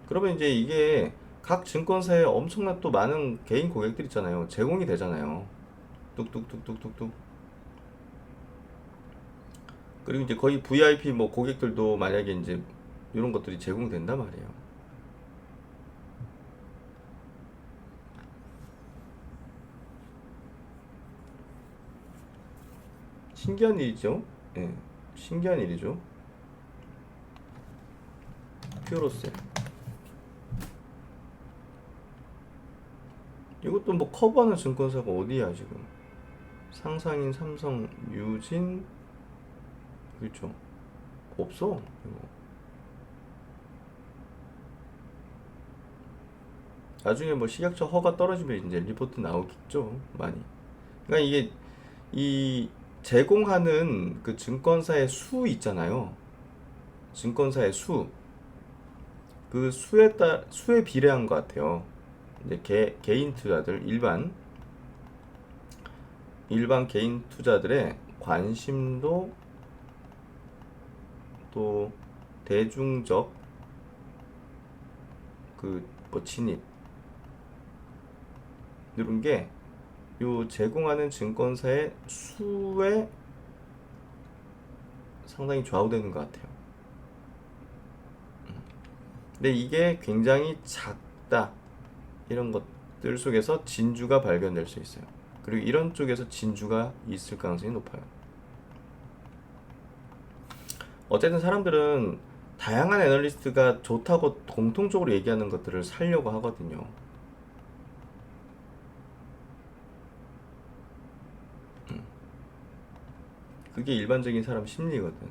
그러면 이제 이게 각 증권사에 엄청난 또 많은 개인 고객들 있잖아요. 제공이 되잖아요. 뚝뚝뚝뚝뚝뚝. 그리고 이제 거의 VIP 뭐 고객들도 만약에 이제 이런 것들이 제공된단 말이에요. 신기한 일이죠. 예, 신기한 일이죠. 퓨로셀. 이것도 뭐 커버하는 증권사가 어디야 지금? 상상인, 삼성, 유진, 그렇죠? 없어 이거. 나중에 뭐 식약처 허가 떨어지면 이제 리포트 나오겠죠 많이. 그러니까 이게 이 제공하는 그 증권사의 수 있잖아요. 증권사의 수, 그 수에 비례한 것 같아요. 이제 개인 투자들, 일반 개인 투자들의 관심도, 또 대중적 그 뭐 진입, 이런 게 요 제공하는 증권사의 수에 상당히 좌우되는 것 같아요. 근데 이게 굉장히 작다, 이런 것들 속에서 진주가 발견될 수 있어요. 그리고 이런 쪽에서 진주가 있을 가능성이 높아요. 어쨌든 사람들은 다양한 애널리스트가 좋다고 공통적으로 얘기하는 것들을 살려고 하거든요. 그게 일반적인 사람 심리거든.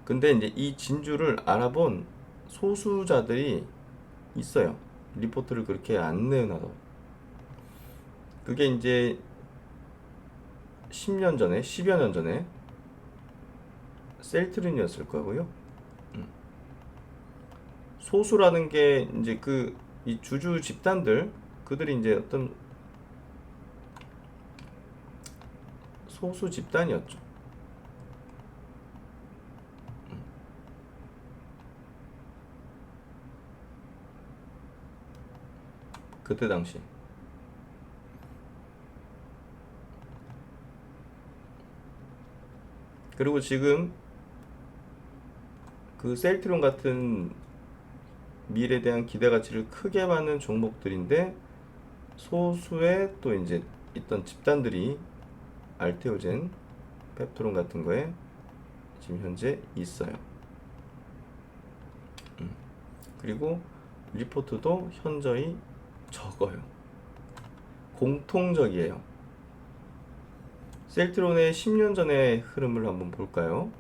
근데 이제 이 진주를 알아본 소수자들이 있어요. 리포트를 그렇게 안 내놔도. 그게 이제 10년 전에, 10여 년 전에 셀트린이었을 거고요. 소수라는 게 이제 이 주주 집단들, 그들이 이제 어떤 소수 집단이었죠. 그때 당시. 그리고 지금 그 셀트론 같은 미래에 대한 기대 가치를 크게 받는 종목들인데, 소수의 또 이제 있던 집단들이 알테오젠, 펩트론 같은 거에 지금 현재 있어요. 그리고 리포트도 현저히 적어요. 공통적이에요. 셀트론의 10년 전의 흐름을 한번 볼까요?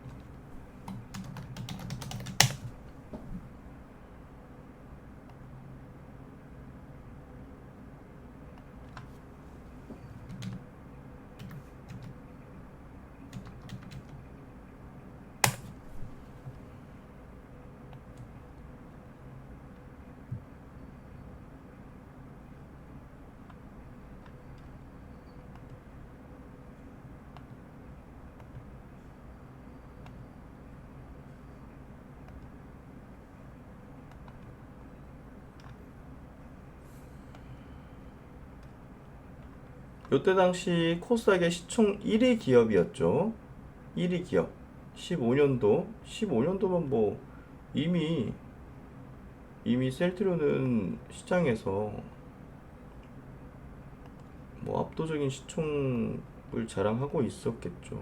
요때 당시 코스닥의 시총 1위 기업이었죠. 1위 기업. 15년도면 뭐 이미 셀트리온은 시장에서 뭐 압도적인 시총을 자랑하고 있었겠죠.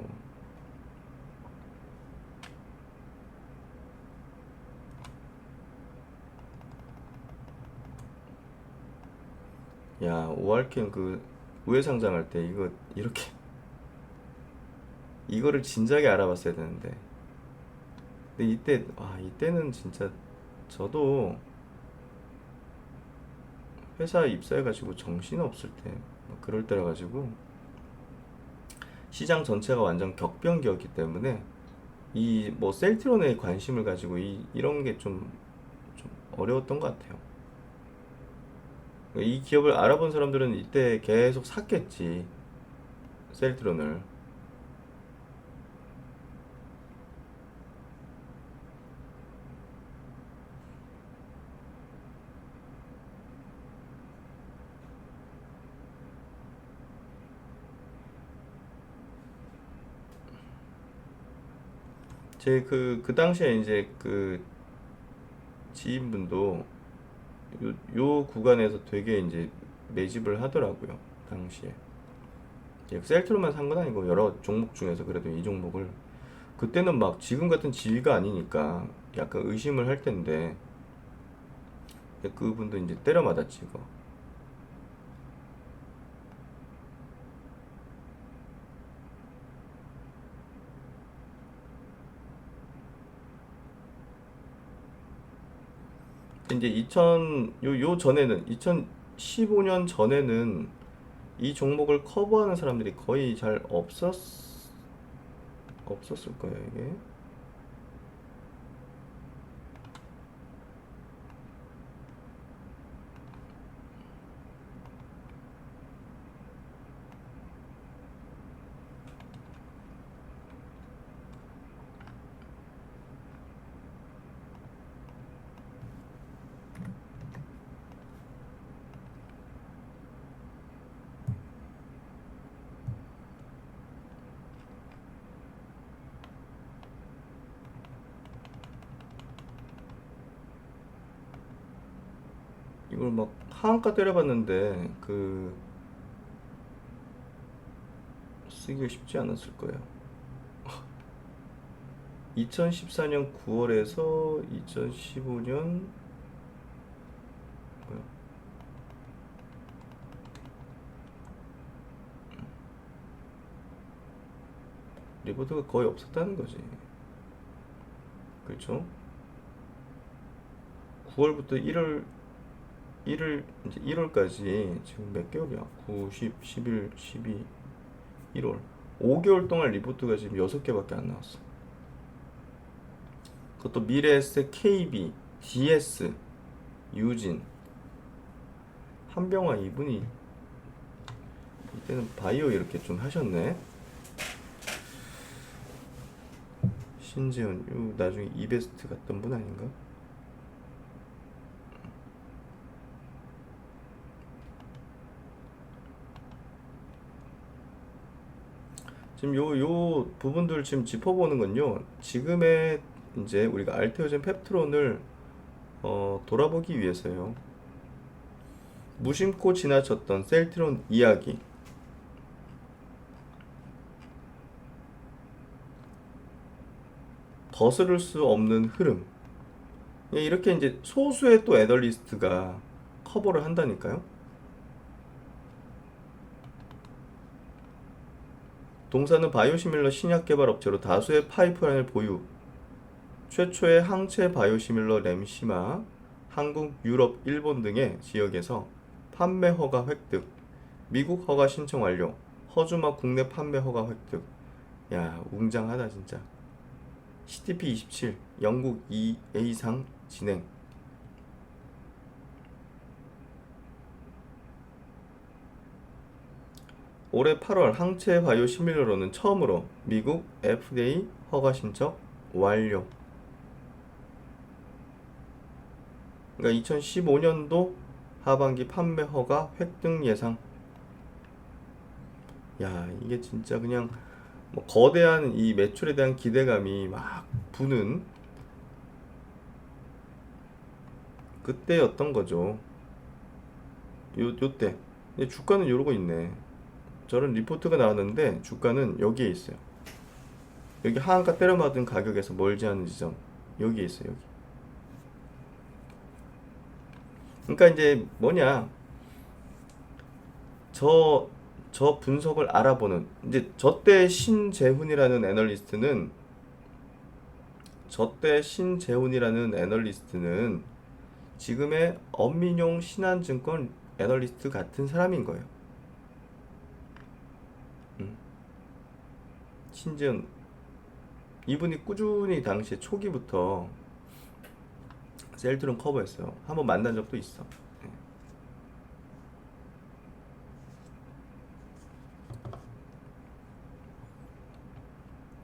야, 오알캠 그 우회 상장할 때 이거 이렇게 이거를 진작에 알아봤어야 되는데. 근데 이때는 진짜 저도 회사 입사해가지고 정신 없을 때 그럴 때라 가지고 시장 전체가 완전 격변기였기 때문에 이 뭐 셀트론에 관심을 가지고 이런 게 좀 어려웠던 것 같아요. 이 기업을 알아본 사람들은 이때 계속 샀겠지, 셀트론을. 제 그 당시에 이제 그 지인분도 요 구간에서 되게 이제 매집을 하더라고요, 당시에. 셀트로만 산 건 아니고 여러 종목 중에서 그래도 이 종목을 그때는 막 지금 같은 지위가 아니니까 약간 의심을 할 텐데 그분도 이제 때려 맞았지 이거. 이제 2000 요 전에는 2015년 전에는 이 종목을 커버하는 사람들이 거의 잘 없었을 거예요, 이게. 이걸 막 하한가 때려봤는데 쓰기가 쉽지 않았을 거예요. 2014년 9월에서 2015년 뭐야? 리포트가 거의 없었다는 거지. 그렇죠? 9월부터 1월 이제 1월까지 지금 몇 개월이야? 9, 10, 11, 12, 1월. 5개월 동안 리포트가 지금 6개밖에 안 나왔어. 그것도 미래에셋, KB, DS, 유진, 한병화 이분이 이때는 바이오 이렇게 좀 하셨네. 신재훈, 요 나중에 이베스트 갔던 분 아닌가? 지금 요 부분들 지금 짚어보는 건요. 지금의 이제 우리가 알테오젠 펩트론을 돌아보기 위해서요. 무심코 지나쳤던 셀트론 이야기. 거스를 수 없는 흐름. 예, 이렇게 이제 소수의 또 애널리스트가 커버를 한다니까요. 동사는 바이오시밀러 신약 개발 업체로 다수의 파이프라인을 보유. 최초의 항체 바이오시밀러 램시마 한국, 유럽, 일본 등의 지역에서 판매 허가 획득. 미국 허가 신청 완료. 허주막 국내 판매 허가 획득. 야, 웅장하다 진짜. CTP 27 영국 EA상 진행. 올해 8월 항체 바이오 시밀러로는 처음으로 미국 FDA 허가 신청 완료. 그러니까 2015년도 하반기 판매 허가 획득 예상. 야, 이게 진짜 그냥 뭐 거대한 이 매출에 대한 기대감이 막 부는 그때였던 거죠. 요때. 근데 주가는 이러고 있네. 저런 리포트가 나왔는데 주가는 여기에 있어요. 여기 하한가 때려맞은 가격에서 멀지 않은 지점 여기에 있어요. 여기. 그러니까 이제 뭐냐, 저 분석을 알아보는, 이제 저때 신재훈이라는 애널리스트는 지금의 엄민용 신한증권 애널리스트 같은 사람인 거예요. 신재훈 이분이 꾸준히 당시 초기부터 셀트론 커버했어요. 한번 만난 적도 있어.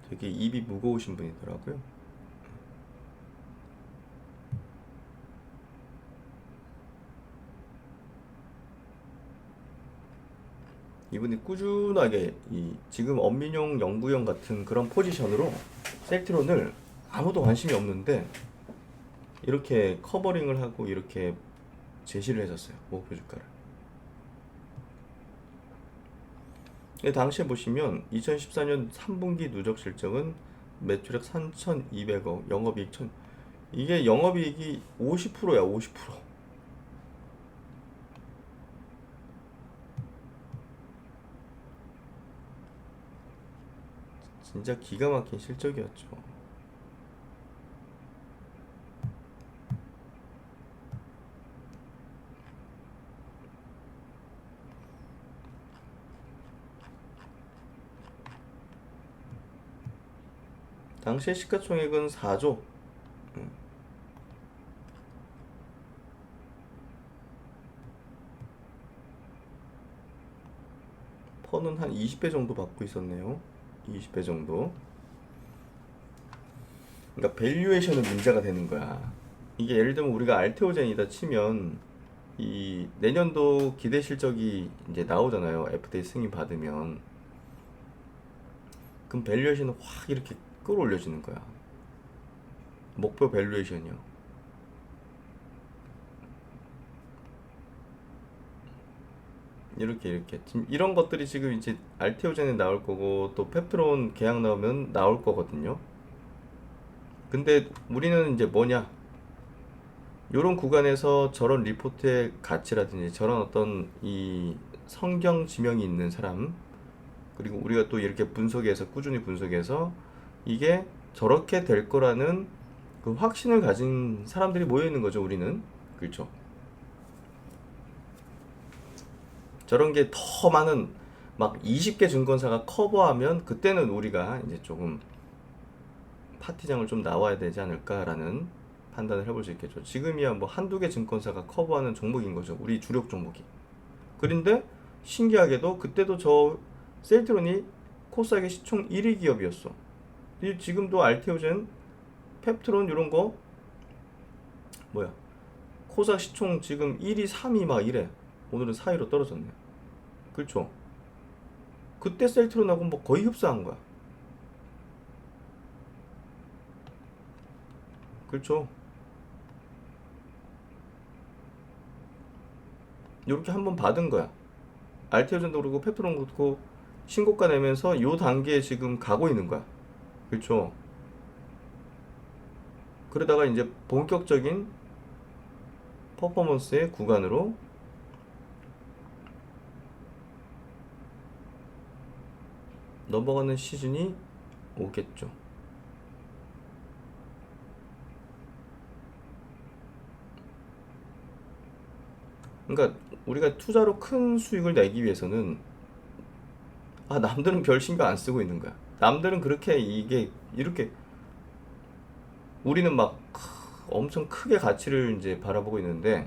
되게 입이 무거우신 분이더라고요. 이분이 꾸준하게 지금 엄민용 연구원 같은 그런 포지션으로 셀트론을 아무도 관심이 없는데 이렇게 커버링을 하고 이렇게 제시를 해줬어요. 목표 주가를. 당시에 보시면 2014년 3분기 누적 실적은 매출액 3,200억, 영업이익 1,000. 이게 영업이익이 50%야, 50%. 진짜 기가 막힌 실적이었죠. 당시의 시가총액은 4조. 퍼는 한 20배 정도 받고 있었네요. 20배 정도. 그러니까 밸류에이션은 문제가 되는 거야. 이게 예를 들면 우리가 알테오젠이다 치면 이 내년도 기대 실적이 이제 나오잖아요. FDA 승인 받으면. 그럼 밸류에이션은 확 이렇게 끌어올려지는 거야. 목표 밸류에이션이요. 이렇게 지금 이런 것들이 지금 이제 알테오젠에 나올 거고 또 펩트론 계약 나오면 나올 거거든요. 근데 우리는 이제 뭐냐, 요런 구간에서 저런 리포트의 가치라든지 저런 어떤 이 성경 지명이 있는 사람, 그리고 우리가 또 이렇게 꾸준히 분석해서 이게 저렇게 될 거라는 그 확신을 가진 사람들이 모여 있는 거죠, 우리는. 그렇죠. 저런 게 더 많은 막 20개 증권사가 커버하면 그때는 우리가 이제 조금 파티장을 좀 나와야 되지 않을까라는 판단을 해볼 수 있겠죠. 지금이야 뭐 한두 개 증권사가 커버하는 종목인 거죠. 우리 주력 종목이. 그런데 신기하게도 그때도 저 셀트론이 코스닥의 시총 1위 기업이었어. 지금도 알테오젠, 펩트론 이런 거 뭐야, 코스닥 시총 지금 1위, 3위 막 이래. 오늘은 4위로 떨어졌네. 그렇죠. 그때 셀트론하고 뭐 거의 흡사한 거야. 그렇죠. 이렇게 한번 받은 거야. 알테오젠도 그렇고 펩트론도 그렇고 신고가 내면서 요 단계에 지금 가고 있는 거야. 그렇죠. 그러다가 이제 본격적인 퍼포먼스의 구간으로 넘어가는 시즌이 오겠죠. 그러니까 우리가 투자로 큰 수익을 내기 위해서는 남들은 별 신경 안 쓰고 있는 거야. 남들은 그렇게 이게 이렇게 우리는 막 엄청 크게 가치를 이제 바라보고 있는데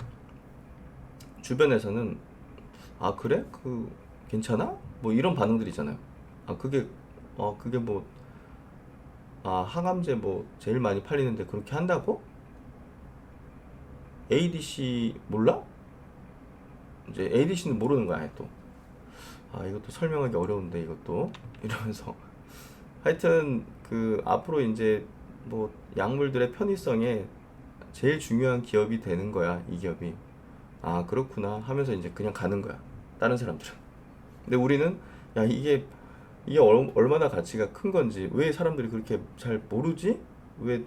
주변에서는 그래? 괜찮아? 뭐 이런 반응들이잖아요. 그게 뭐 항암제 뭐 제일 많이 팔리는데 그렇게 한다고? ADC 몰라? 이제 ADC는 모르는 거야 또. 이것도 설명하기 어려운데 이것도 이러면서 하여튼 앞으로 이제 뭐 약물들의 편의성에 제일 중요한 기업이 되는 거야 이 기업이. 그렇구나 하면서 이제 그냥 가는 거야 다른 사람들은. 근데 우리는 이게 얼마나 가치가 큰 건지 왜 사람들이 그렇게 잘 모르지? 왜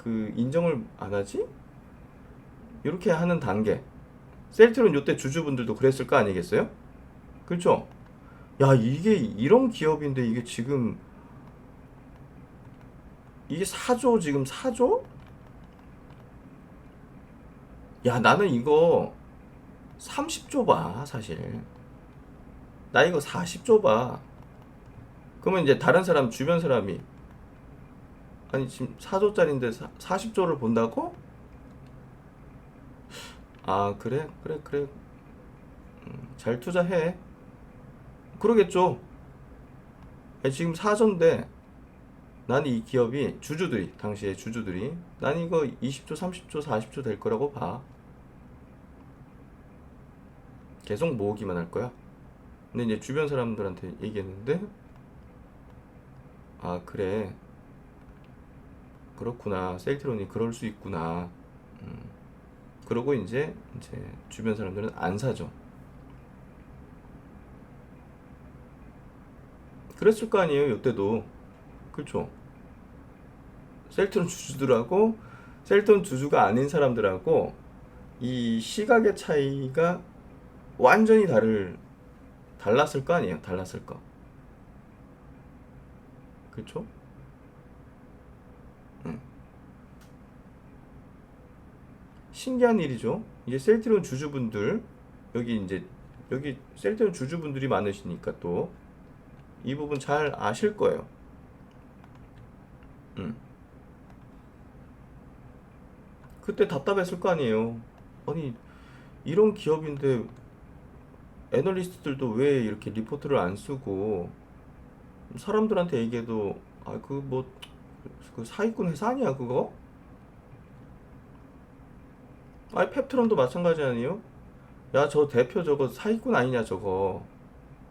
인정을 안 하지? 이렇게 하는 단계. 셀트론 요때 주주분들도 그랬을 거 아니겠어요? 그렇죠? 이게 이런 기업인데 이게 지금 이게 4조 지금 4조? 나는 이거 30조 봐 사실. 나 이거 40조 봐. 그러면 이제 다른 사람 주변 사람이 아니 지금 4조짜리인데 40조를 본다고? 그래 잘 투자해 그러겠죠. 지금 4조인데 나는 이 기업이 당시에 주주들이 난 이거 20조 30조 40조 될 거라고 봐. 계속 모으기만 할 거야. 근데 이제 주변 사람들한테 얘기했는데 그래 그렇구나 셀트론이 그럴 수 있구나. 그러고 이제 주변 사람들은 안 사죠. 그랬을 거 아니에요 이때도. 그렇죠? 셀트론 주주들하고 셀트론 주주가 아닌 사람들하고 이 시각의 차이가 완전히 달랐을 거 아니에요. 달랐을 거. 그렇죠? 신기한 일이죠. 이제 셀트론 주주분들 여기 셀트론 주주분들이 많으시니까 또 이 부분 잘 아실 거예요. 그때 답답했을 거 아니에요. 아니 이런 기업인데 애널리스트들도 왜 이렇게 리포트를 안 쓰고 사람들한테 얘기해도 그 사기꾼 회사 아니야 그거? 펩트론도 마찬가지 아니에요? 저 대표 저거 사기꾼 아니냐 저거.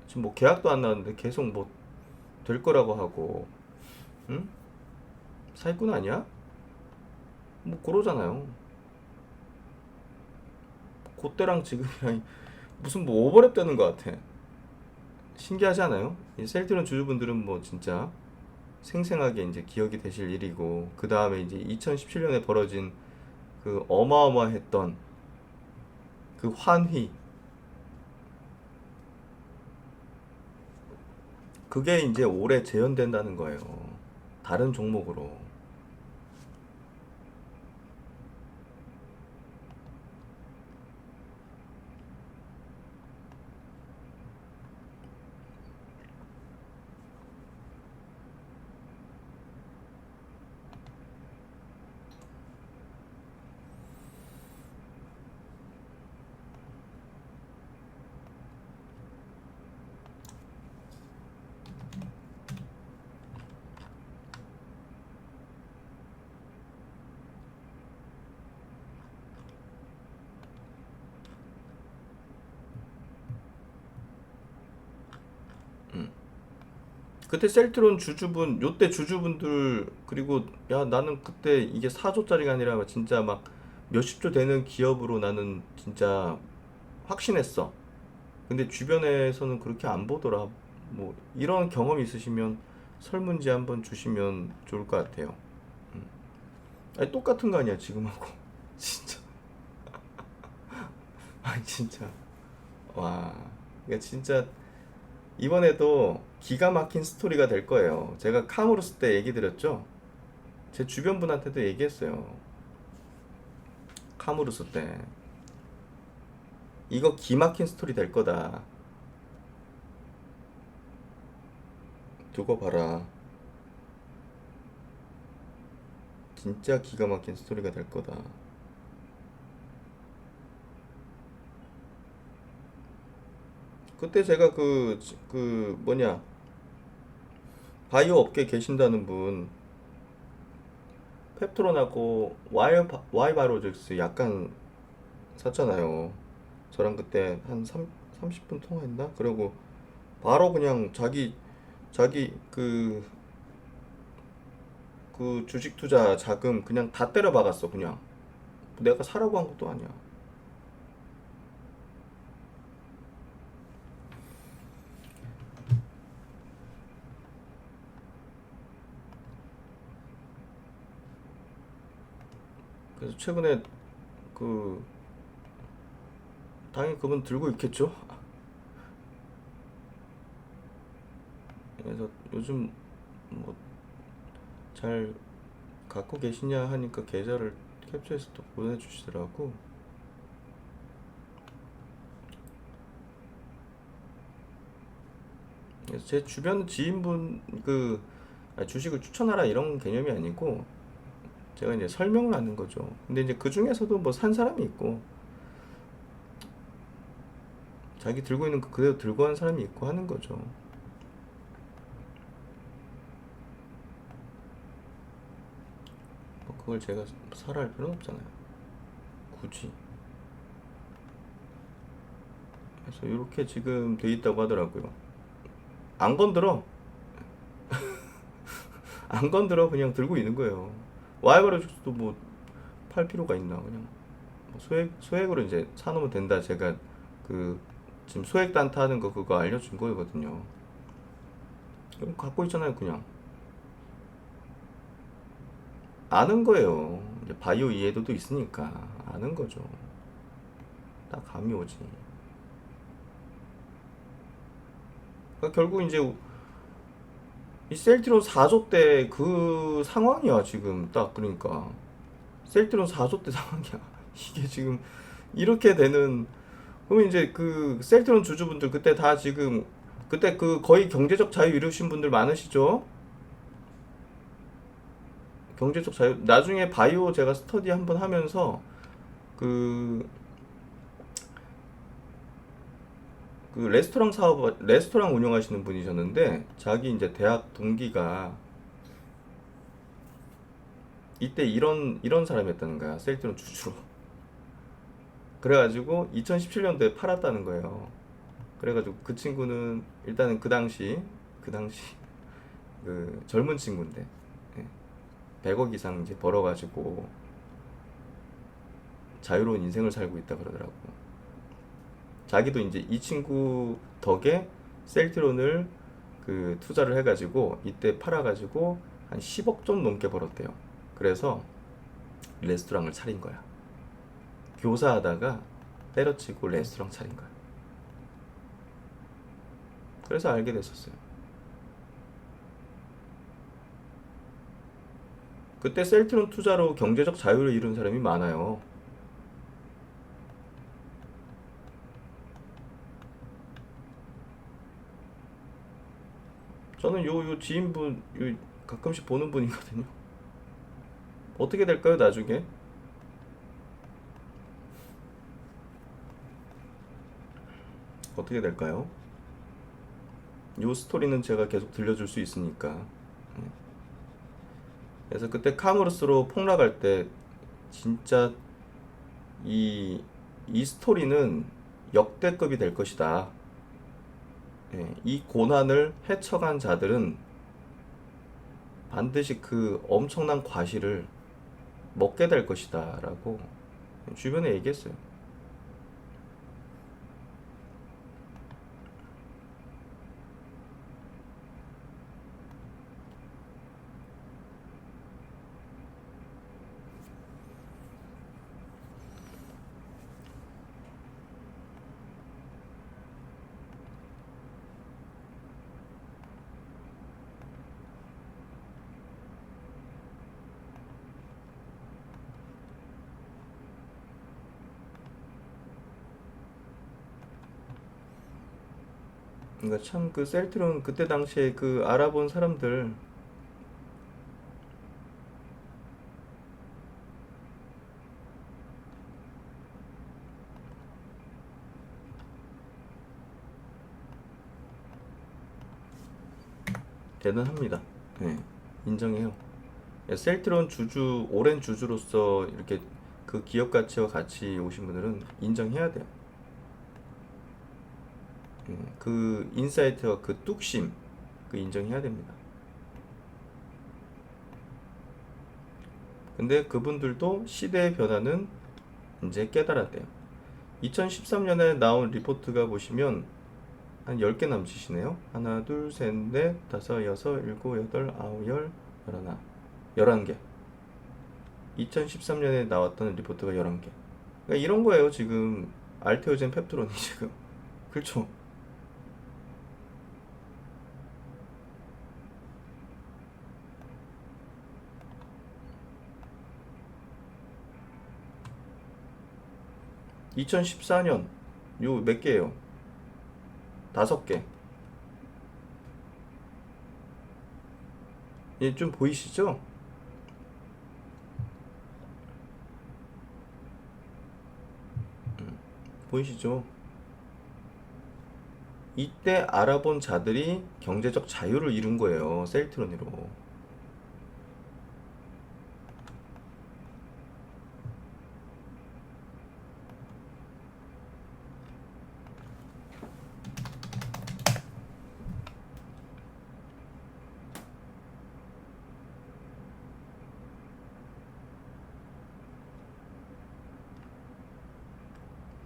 지금 뭐 계약도 안 나왔는데 계속 뭐 될 거라고 하고. 응? 사기꾼 아니야? 뭐 그러잖아요. 그때랑 지금이랑 무슨 뭐 오버랩 되는 것 같아. 신기하지 않아요? 이 셀트론 주주분들은 뭐 진짜 생생하게 이제 기억이 되실 일이고, 그 다음에 이제 2017년에 벌어진 그 어마어마했던 그 환희, 그게 이제 올해 재현된다는 거예요. 다른 종목으로. 그때 셀트론 주주분, 요때 주주분들, 그리고 나는 그때 이게 4조짜리가 아니라 진짜 막 몇십 조 되는 기업으로 나는 진짜 확신했어. 근데 주변에서는 그렇게 안 보더라. 뭐 이런 경험이 있으시면 설문지 한번 주시면 좋을 것 같아요. 아니 똑같은 거 아니야 지금하고. 진짜. 아니 진짜. 와, 이거 진짜 이번에도 기가 막힌 스토리가 될 거예요. 제가 카무루스 때 얘기 드렸죠. 제 주변 분한테도 얘기했어요. 카무루스 때 이거 기막힌 스토리 될 거다. 두고 봐라. 진짜 기가 막힌 스토리가 될 거다. 그때 제가 뭐냐, 바이오 업계에 계신다는 분, 펩트론하고 와이바로직스 약간 샀잖아요. 저랑 그때 한 30분 통화했나? 그리고 바로 그냥 자기 그 주식 투자 자금 그냥 다 때려 박았어, 그냥. 내가 사라고 한 것도 아니야. 그래서 최근에 그 당연히 그분 들고 있겠죠. 그래서 요즘 뭐 잘 갖고 계시냐 하니까 계좌를 캡처해서 또 보내주시더라고. 그래서 제 주변 지인분 주식을 추천하라 이런 개념이 아니고 제가 이제 설명을 하는 거죠. 근데 이제 그 중에서도 뭐 산 사람이 있고 자기 들고 있는 거 그대로 들고 한 사람이 있고 하는 거죠. 뭐 그걸 제가 사라 할 필요는 없잖아요. 굳이. 그래서 이렇게 지금 돼 있다고 하더라고요. 안 건드려. 안 건드려. 그냥 들고 있는 거예요. 와이버를 주도 뭐 팔 필요가 있나. 그냥 뭐 소액으로 이제 사놓으면 된다. 제가 그 지금 소액 단타 하는 거 그거 알려준 거거든요. 그럼 갖고 있잖아요, 그냥. 아는 거예요. 이제 바이오 이해도도 있으니까 아는 거죠. 딱 감이 오지. 그러니까 결국 이제 이 셀트리온 4조 때 그 상황이야 지금 딱. 그러니까 셀트리온 4조 때 상황이야. 이게 지금 이렇게 되는. 그러면 이제 그 셀트리온 주주분들 그때 다 지금 그때 그 거의 경제적 자유 이루신 분들 많으시죠? 경제적 자유. 나중에 바이오 제가 스터디 한번 하면서 그, 그 레스토랑 운영하시는 분이셨는데 자기 이제 대학 동기가 이때 이런 사람이었다는 거야. 셀트론 주주로. 그래가지고 2017년도에 팔았다는 거예요. 그래가지고 그 친구는 일단은 그 당시 그 젊은 친구인데 100억 이상 이제 벌어가지고 자유로운 인생을 살고 있다 그러더라고. 자기도 이제 이 친구 덕에 셀트론을 그 투자를 해가지고 이때 팔아가지고 한 10억 좀 넘게 벌었대요. 그래서 레스토랑을 차린 거야. 교사하다가 때려치고 레스토랑 차린 거야. 그래서 알게 됐었어요. 그때 셀트론 투자로 경제적 자유를 이룬 사람이 많아요. 저는 요 지인분 가끔씩 보는 분이거든요. 어떻게 될까요, 나중에? 어떻게 될까요? 요 스토리는 제가 계속 들려줄 수 있으니까. 그래서 그때 카무르스로 폭락할 때 진짜 이 스토리는 역대급이 될 것이다. 이 고난을 헤쳐간 자들은 반드시 그 엄청난 과실을 먹게 될 것이다 라고 주변에 얘기했어요. 그러니까 참 그 셀트론 그때 당시에 그 알아본 사람들 대단합니다. 네, 인정해요. 셀트론 주주, 오랜 주주로서 이렇게 그 기업 가치와 같이 오신 분들은 인정해야 돼요. 그 인사이트와 그 뚝심, 그 인정해야 됩니다. 근데 그분들도 시대의 변화는 이제 깨달았대요. 2013년에 나온 리포트가 보시면 한 10개 남짓이네요. 하나, 둘, 셋, 넷, 다섯, 여섯, 일곱, 여덟, 아홉, 열, 열하나, 11개. 2013년에 나왔던 리포트가 11개. 그러니까 이런 거예요, 지금. 알테오젠 펩트론이 지금. 그렇죠? 2014년 요 몇 개예요? 5개. 예, 좀 보이시죠? 보이시죠? 이때 알아본 자들이 경제적 자유를 이룬 거예요. 셀트론으로.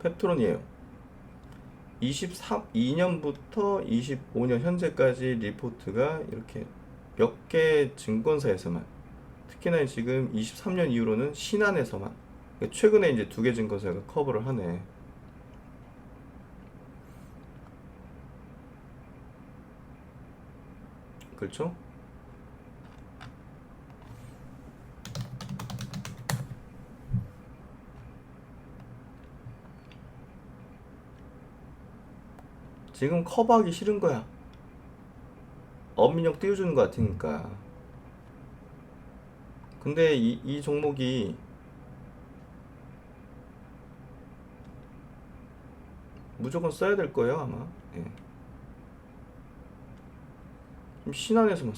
펩트론이에요. 2년부터 25년 현재까지 리포트가 이렇게 몇 개 증권사에서만, 특히나 지금 23년 이후로는 신한에서만, 최근에 이제 2개 증권사가 커버를 하네. 그렇죠? 지금 커버하기 싫은 거야. 엄민영 띄워주는 것 같으니까. 근데 이 종목이 무조건 써야 될 거예요, 아마. 예. 좀 신한에서만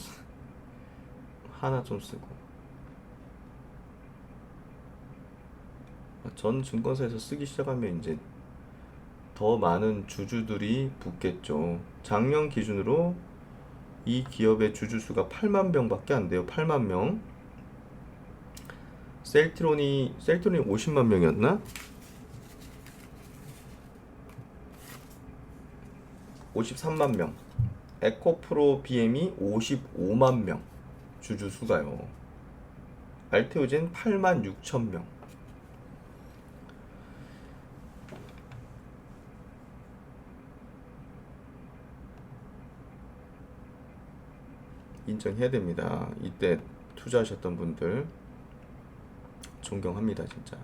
하나 좀 쓰고. 전 증권사에서 쓰기 시작하면 이제 더 많은 주주들이 붙겠죠. 작년 기준으로 이 기업의 주주 수가 8만 명밖에 안 돼요. 8만 명. 셀트론이 50만 명이었나? 53만 명. 에코프로 BM이 55만 명. 주주 수가요. 알테오젠 8만 6천 명. 인정해야 됩니다. 이때 투자하셨던 분들 존경합니다, 진짜.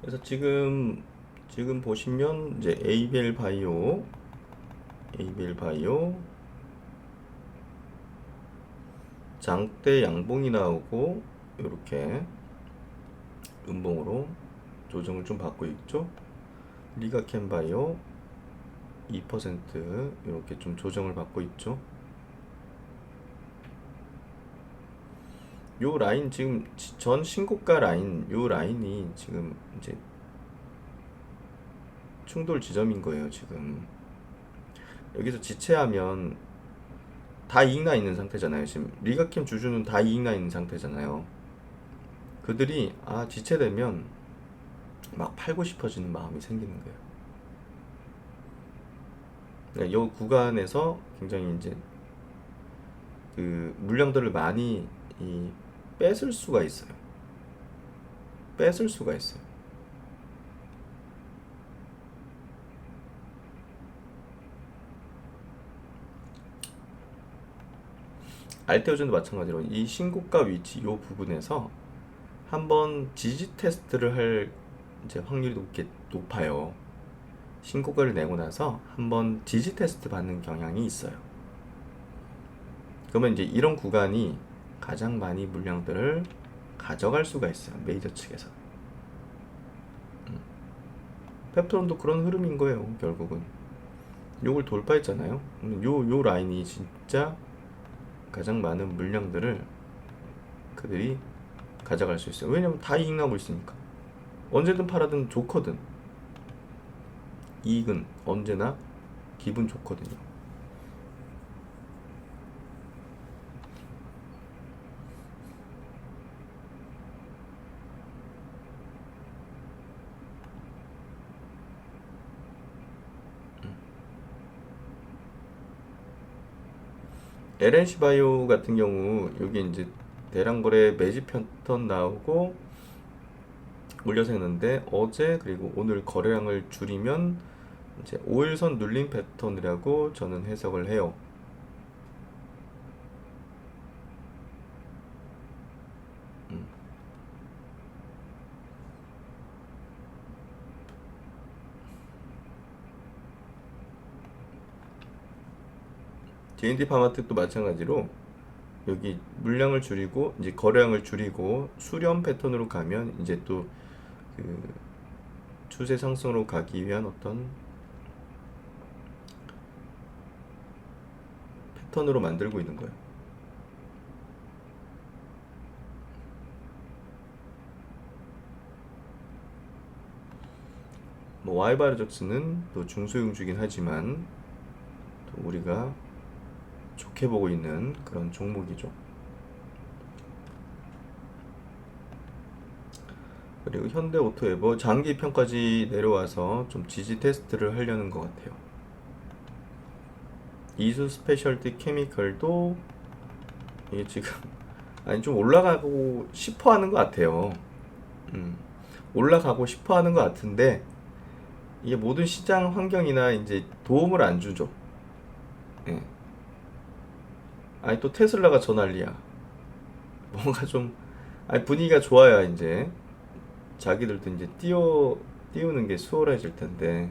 그래서 지금 보시면 이제 에이벨 바이오 장대 양봉이 나오고 이렇게 음봉으로 조정을 좀 받고 있죠. 리가캠 바이오 2% 이렇게 좀 조정을 받고 있죠. 요 라인 지금 전 신고가 라인, 요 라인이 지금 이제 충돌 지점인 거예요. 지금 여기서 지체하면 다 이익 나 있는 상태잖아요. 지금 리가캠 주주는 다 이익 나 있는 상태잖아요. 그들이 지체되면 막 팔고 싶어지는 마음이 생기는 거예요. 이 구간에서 굉장히 이제 그 물량들을 많이 뺏을 수가 있어요. 뺏을 수가 있어요. 알테오젠도 마찬가지로 이 신고가 위치 이 부분에서 한번 지지 테스트를 할 이제 확률이 높아요. 신고가를 내고 나서 한번 지지 테스트 받는 경향이 있어요. 그러면 이제 이런 구간이 가장 많이 물량들을 가져갈 수가 있어요. 메이저 측에서. 펩톤도 그런 흐름인 거예요. 결국은 요걸 돌파했잖아요. 요 라인이 진짜 가장 많은 물량들을 그들이 가져갈 수 있어요. 왜냐면 다 이익 나고 있으니까. 언제든 팔아든 좋거든. 이익은 언제나 기분 좋거든요. LNC 바이오 같은 경우 여기 이제 대량거래 매집 패턴 나오고 올려서 했는데 어제 그리고 오늘 거래량을 줄이면 이제 5일선 눌림 패턴이라고 저는 해석을 해요. JNT 파마텍도 마찬가지로 여기 물량을 줄이고 이제 거래량을 줄이고 수렴 패턴으로 가면 이제 또 그 추세 상승으로 가기 위한 어떤 패턴으로 만들고 있는 거예요. 뭐 와이바르적스는 또 중소형주긴 하지만 또 우리가 좋게 보고 있는 그런 종목이죠. 그리고 현대오토에버 장기평까지 내려와서 좀 지지 테스트를 하려는 것 같아요. 이수 스페셜티 케미컬도 이게 지금 아니 좀 올라가고 싶어 하는 것 같아요. 올라가고 싶어 하는 것 같은데 이게 모든 시장 환경이나 이제 도움을 안 주죠. 예. 아니 또 테슬라가 저 난리야. 뭔가 좀 아니 분위기가 좋아야 이제 자기들도 이제 띄우는 게 수월해질 텐데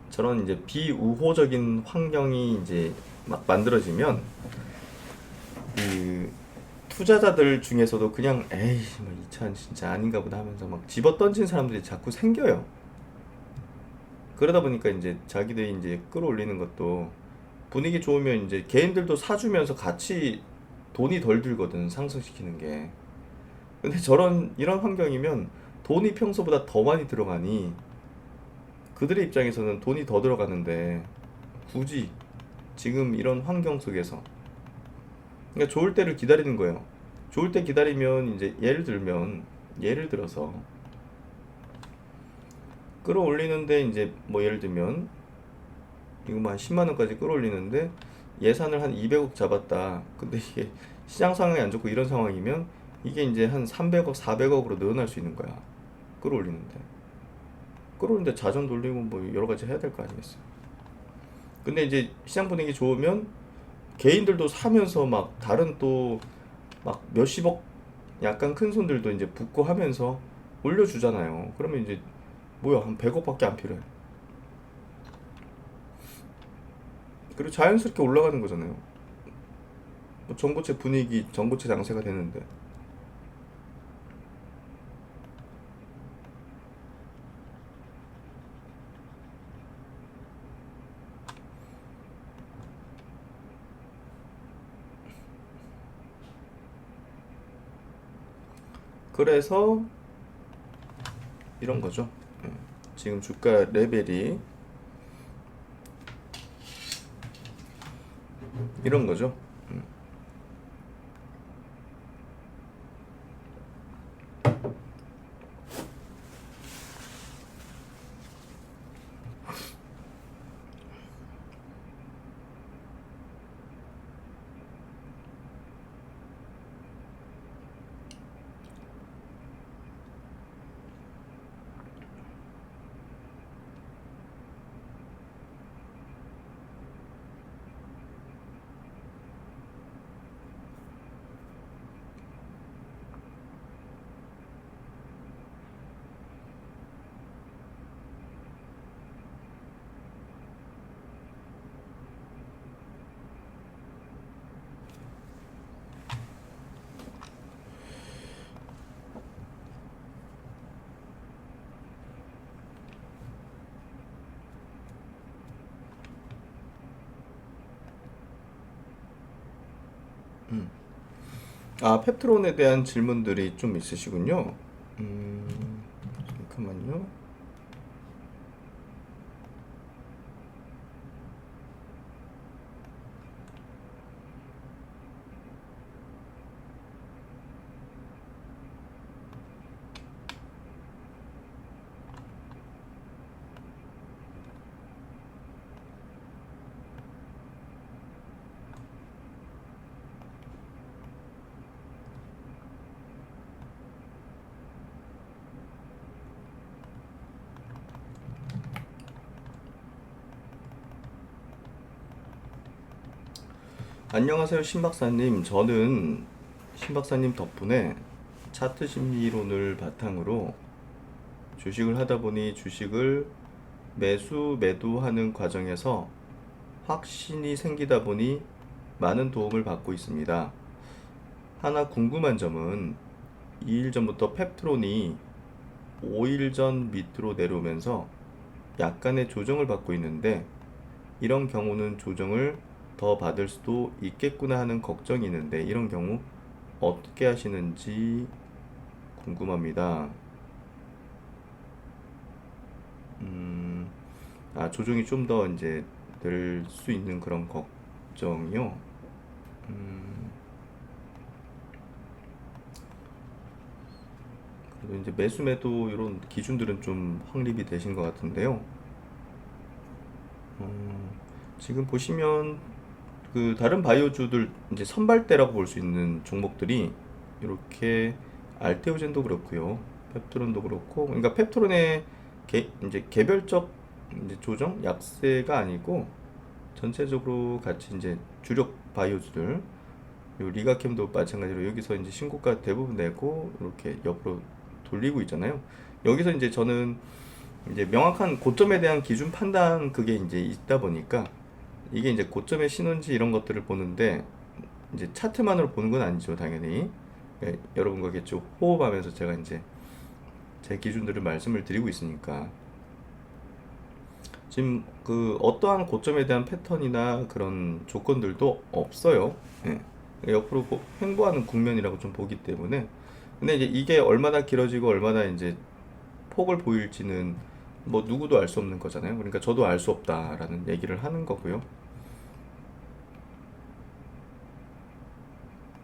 저런 이제 비우호적인 환경이 이제 막 만들어지면 그 투자자들 중에서도 그냥 에이 뭐 이 차는 진짜 아닌가 보다 하면서 막 집어 던진 사람들이 자꾸 생겨요. 그러다 보니까 이제 자기들이 이제 끌어올리는 것도 분위기 좋으면 이제 개인들도 사주면서 같이 돈이 덜 들거든 상승시키는 게. 근데 이런 환경이면 돈이 평소보다 더 많이 들어가니 그들의 입장에서는 돈이 더 들어가는데 굳이 지금 이런 환경 속에서 그러니까 좋을 때를 기다리는 거예요. 좋을 때 기다리면 이제 예를 들어서 끌어올리는데 이제 뭐 예를 들면 이거 뭐 한 10만 원까지 끌어올리는데 예산을 한 200억 잡았다. 근데 이게 시장 상황이 안 좋고 이런 상황이면 이게 이제 한 300억, 400억으로 늘어날 수 있는 거야. 끌어올리는데. 끌어올리는데 자전 돌리고 뭐 여러 가지 해야 될 거 아니겠어요. 근데 이제 시장 분위기 좋으면 개인들도 사면서 막 다른 또 막 몇십억 약간 큰 손들도 이제 붙고 하면서 올려주잖아요. 그러면 이제 뭐야 한 100억밖에 안 필요해. 그리고 자연스럽게 올라가는 거잖아요. 뭐 전고체 분위기, 전고체 장세가 되는데. 그래서 이런 거죠. 예. 지금 주가 레벨이 이런 거죠. 아, 펩트론에 대한 질문들이 좀 있으시군요. 잠깐만요. 안녕하세요, 신박사님. 저는 신박사님 덕분에 차트 심리론을 바탕으로 주식을 하다 보니 주식을 매수, 매도하는 과정에서 확신이 생기다 보니 많은 도움을 받고 있습니다. 하나 궁금한 점은 2일 전부터 펩트론이 5일 전 밑으로 내려오면서 약간의 조정을 받고 있는데 이런 경우는 조정을 더 받을 수도 있겠구나 하는 걱정이 있는데 이런 경우 어떻게 하시는지 궁금합니다. 아, 조정이 좀 더 이제 늘 수 있는 그런 걱정이요. 그리고 이제 매수 매도 이런 기준들은 좀 확립이 되신 것 같은데요. 지금 보시면 그 다른 바이오주들 이제 선발대라고 볼 수 있는 종목들이 이렇게 알테오젠도 그렇고요, 펩트론도 그렇고, 그러니까 펩트론의 이제 개별적 이제 조정 약세가 아니고 전체적으로 같이 이제 주력 바이오주들, 요 리가캠도 마찬가지로 여기서 이제 신고가 대부분 내고 이렇게 옆으로 돌리고 있잖아요. 여기서 이제 저는 이제 명확한 고점에 대한 기준 판단 그게 이제 있다 보니까 이게 이제 고점의 신호인지 이런 것들을 보는데 이제 차트만으로 보는 건 아니죠, 당연히. 예, 여러분과 같이 호흡하면서 제가 이제 제 기준들을 말씀을 드리고 있으니까 지금 그 어떠한 고점에 대한 패턴이나 그런 조건들도 없어요. 예. 옆으로 횡보하는 국면이라고 좀 보기 때문에. 근데 이제 이게 얼마나 길어지고 얼마나 이제 폭을 보일지는 뭐 누구도 알 수 없는 거잖아요. 그러니까 저도 알 수 없다라는 얘기를 하는 거고요.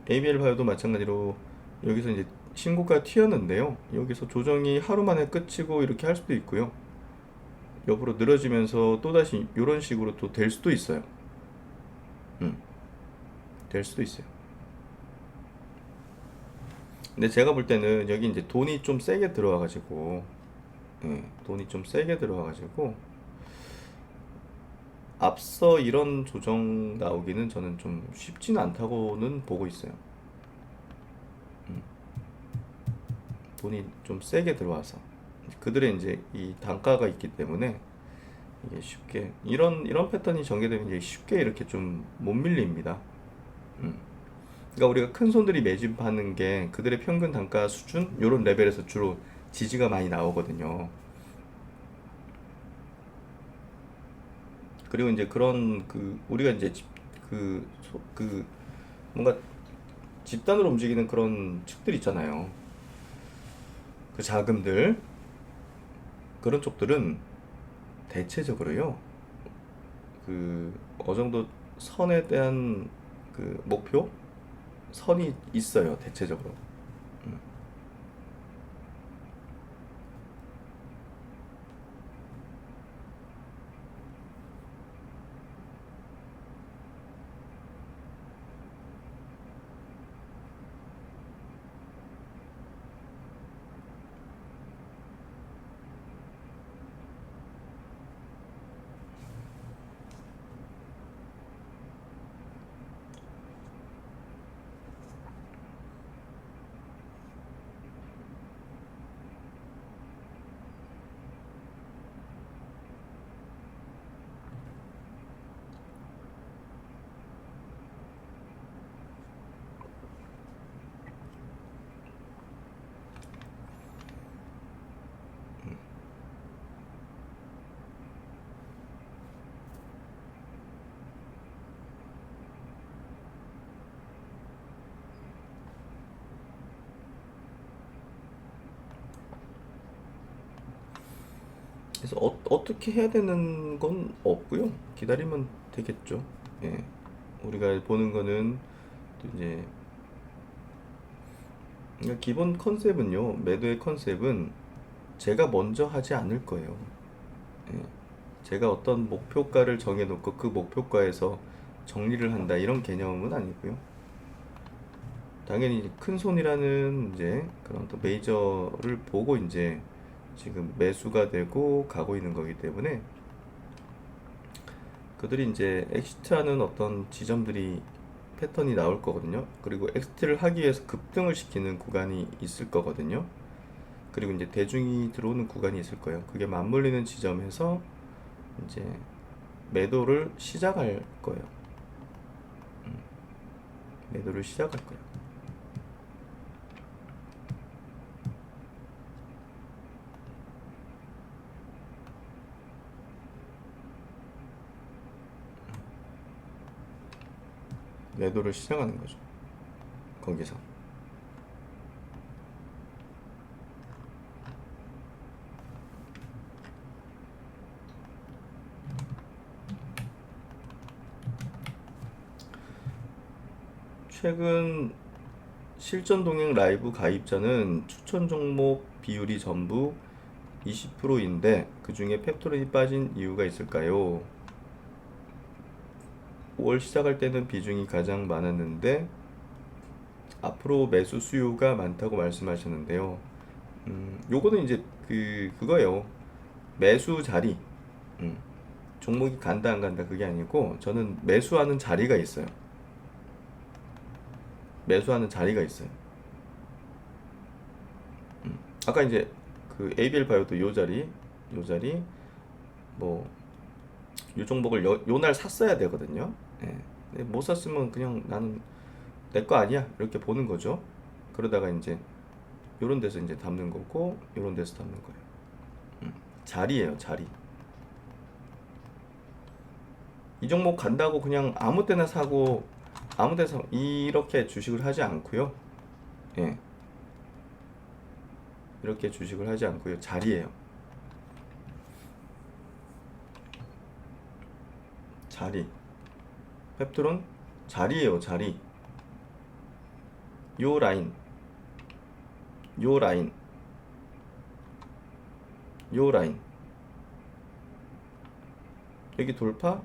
ABL 바이오도 마찬가지로 여기서 이제 신고가 튀었는데요. 여기서 조정이 하루 만에 끝이고 이렇게 할 수도 있고요. 옆으로 늘어지면서 또다시 이런 식으로 또 될 수도 있어요. 음, 될 수도 있어요. 근데 제가 볼 때는 여기 이제 돈이 좀 세게 들어와가지고, 예, 돈이 좀 세게 들어와가지고, 앞서 이런 조정 나오기는 저는 좀 쉽지는 않다고는 보고 있어요. 돈이 좀 세게 들어와서. 그들의 이제 이 단가가 있기 때문에 이게 쉽게, 이런 패턴이 전개되면 이제 쉽게 이렇게 좀 못 밀립니다. 그러니까 우리가 큰 손들이 매집하는 게 그들의 평균 단가 수준 요런 레벨에서 주로 지지가 많이 나오거든요. 그리고 이제 그런 그 우리가 이제 그 뭔가 집단으로 움직이는 그런 측들 있잖아요. 그 자금들, 그런 쪽들은 대체적으로요. 그 어느 정도 선에 대한 그 목표 선이 있어요. 대체적으로. 그래서 어떻게 해야 되는 건 없고요. 기다리면 되겠죠. 예. 우리가 보는 거는 또 이제 그러니까 기본 컨셉은요. 매도의 컨셉은 제가 먼저 하지 않을 거예요. 예. 제가 어떤 목표가를 정해놓고 그 목표가에서 정리를 한다 이런 개념은 아니고요. 당연히 큰 손이라는 이제 그런 또 메이저를 보고 이제 지금 매수가 되고 가고 있는 거기 때문에 그들이 이제 엑시트하는 어떤 지점들이 패턴이 나올 거거든요. 그리고 엑시트를 하기 위해서 급등을 시키는 구간이 있을 거거든요. 그리고 이제 대중이 들어오는 구간이 있을 거예요. 그게 맞물리는 지점에서 이제 매도를 시작할 거예요. 매도를 시작할 거예요. 매도를 시작하는 거죠. 거기서. 최근 실전 동행 라이브 가입자는 추천 종목 비율이 전부 20%인데 그 중에 펩토론이 빠진 이유가 있을까요? 5월 시작할 때는 비중이 가장 많았는데 앞으로 매수 수요가 많다고 말씀하셨는데요. 요거는 이제 그거예요. 매수 자리. 종목이 간다 안 간다 그게 아니고 저는 매수하는 자리가 있어요. 매수하는 자리가 있어요. 아까 이제 그 ABL 바이오도 요 자리, 뭐, 요 종목을 요 날 샀어야 되거든요. 예. 못 샀으면 그냥 나는 내 거 아니야 이렇게 보는 거죠. 그러다가 이제 요런 데서 이제 담는 거고 요런 데서 담는 거예요. 자리예요, 자리. 이 종목 간다고 그냥 아무 때나 사고 아무 데서 이렇게 주식을 하지 않고요. 예. 이렇게 주식을 하지 않고요. 자리예요. 자리. 펩트론 자리예요, 자리. 요 라인. 요 라인. 요 라인. 여기 돌파.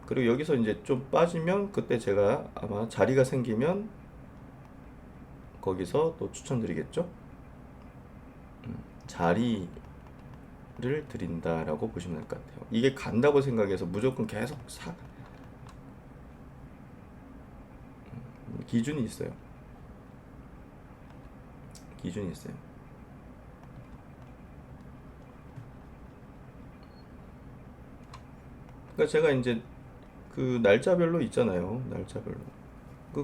그리고 여기서 이제 좀 빠지면 그때 제가 아마 자리가 생기면 거기서 또 추천드리겠죠. 자리를 드린다라고 보시면 될 것 같아요. 이게 간다고 생각해서 무조건 계속 기준이 있어요. 기준이 있어요. 그러니까 제가 이제 그 날짜별로 있잖아요. 날짜별로.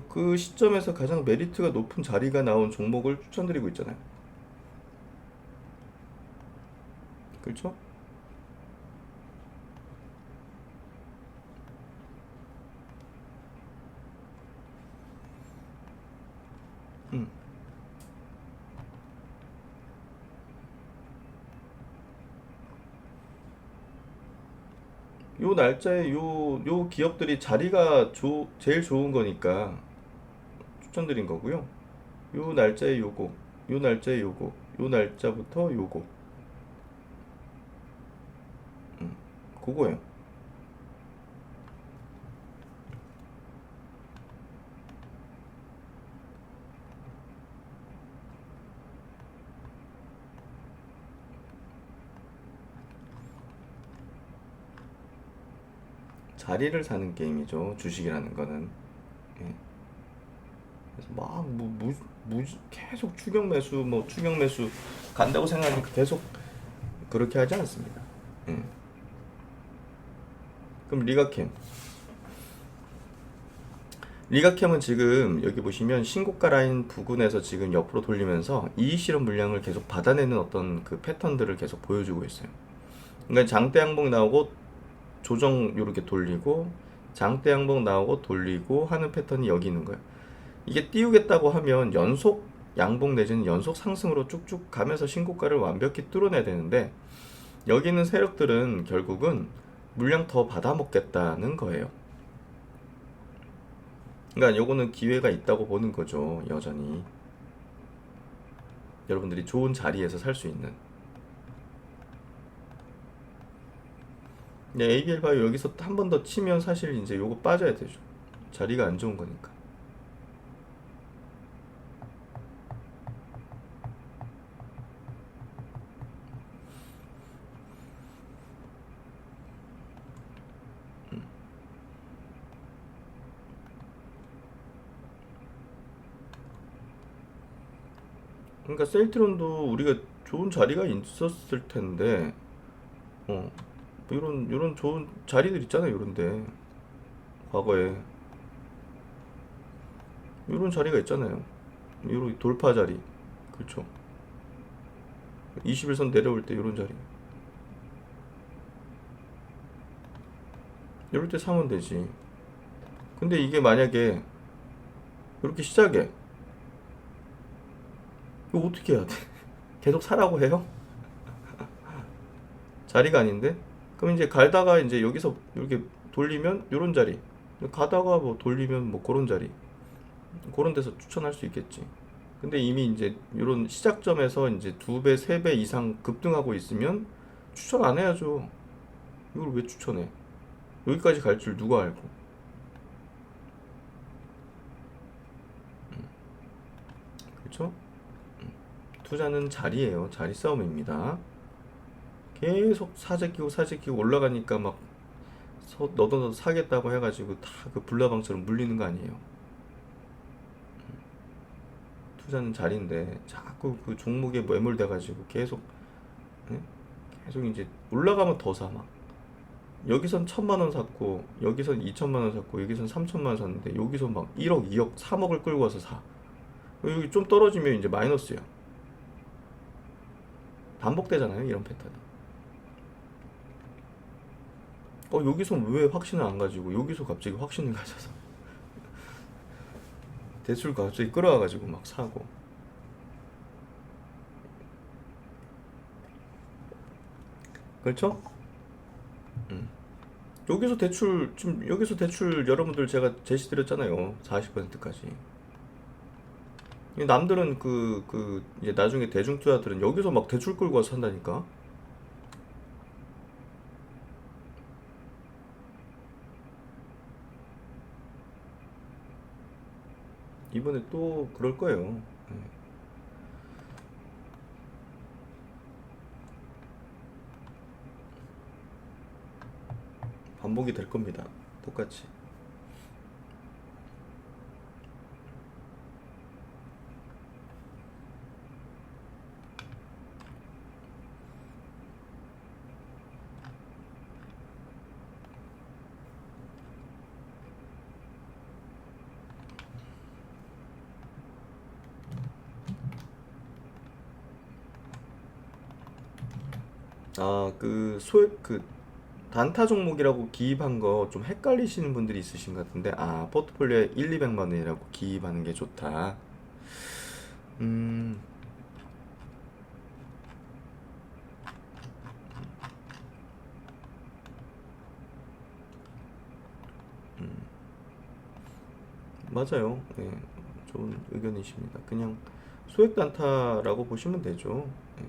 그 시점에서 가장 메리트가 높은 자리가 나온 종목을 추천드리고 있잖아요. 그렇죠? 요 날짜에 요 기업들이 자리가 제일 좋은 거니까 추천드린 거고요. 요 날짜에 요거, 요 날짜에 요거, 요 날짜부터 요거. 그거예요. 자리를 사는 게임이죠. 주식이라는 거는. 예. 그래서 막 계속 추격 매수 간다고 생각하니까 계속 그렇게 하지 않습니다. 예. 그럼 리가캠은 지금 여기 보시면 신고가 라인 부근에서 지금 옆으로 돌리면서 이익 실현 물량을 계속 받아내는 어떤 그 패턴들을 계속 보여주고 있어요. 그러니까 장대 양봉 나오고 조정 요렇게 돌리고 장대 양봉 나오고 돌리고 하는 패턴이 여기 있는 거예요. 이게 띄우겠다고 하면 연속 양봉 내지는 연속 상승으로 쭉쭉 가면서 신고가를 완벽히 뚫어내야 되는데 여기 있는 세력들은 결국은 물량 더 받아먹겠다는 거예요. 그러니까 요거는 기회가 있다고 보는 거죠. 여전히 여러분들이 좋은 자리에서 살 수 있는. 근데 ABL 바이오 여기서 한 번 더 치면 사실 이제 요거 빠져야 되죠. 자리가 안 좋은 거니까. 그러니까 셀트론도 우리가 좋은 자리가 있었을 텐데, 이런 좋은 자리들 있잖아요. 이런데 과거에 이런 자리가 있잖아요. 이런 돌파 자리, 그렇죠. 21선 내려올 때 이런 자리, 이럴 때 사면 되지. 근데 이게 만약에 이렇게 시작해, 이거 어떻게 해야 돼? 계속 사라고 해요? 자리가 아닌데? 그럼 이제 갈다가 이제 여기서 이렇게 돌리면 요런 자리, 가다가 뭐 돌리면 뭐 그런 자리, 그런 데서 추천할 수 있겠지. 근데 이미 이제 이런 시작점에서 이제 2배, 3배 이상 급등하고 있으면 추천 안 해야죠. 이걸 왜 추천해? 여기까지 갈 줄 누가 알고? 그렇죠? 투자는 자리예요. 자리 싸움입니다. 계속 사재 끼고 사재 끼고 올라가니까 막 너도 사겠다고 해가지고 다 그 불나방처럼 물리는 거 아니에요. 투자는 자리인데 자꾸 그 종목에 매몰돼가지고 계속, 예? 계속 이제 올라가면 더 사. 막 여기선 1,000만 원 샀고 여기선 2,000만 원 샀고 여기선 3,000만 원 샀는데 여기서 막 1억, 2억, 3억을 끌고 와서 사. 여기 좀 떨어지면 이제 마이너스야. 반복되잖아요, 이런 패턴이. 여기서 왜 확신을 안 가지고 여기서 갑자기 확신을 가져서 대출 갑자기 끌어와가지고 막 사고. 그렇죠? 여기서 대출, 지금 여기서 대출 여러분들 제가 제시드렸잖아요. 40%까지. 남들은 이제 나중에 대중투자들은 여기서 막 대출 끌고 와서 산다니까. 이번에 또 그럴 거예요. 예. 반복이 될 겁니다. 똑같이. 소액 단타 종목이라고 기입한 거 좀 헷갈리시는 분들이 있으신 것 같은데, 포트폴리오에 1, 200만 원이라고 기입하는 게 좋다. 음, 맞아요. 예, 좋은 의견이십니다. 그냥 소액 단타라고 보시면 되죠. 예.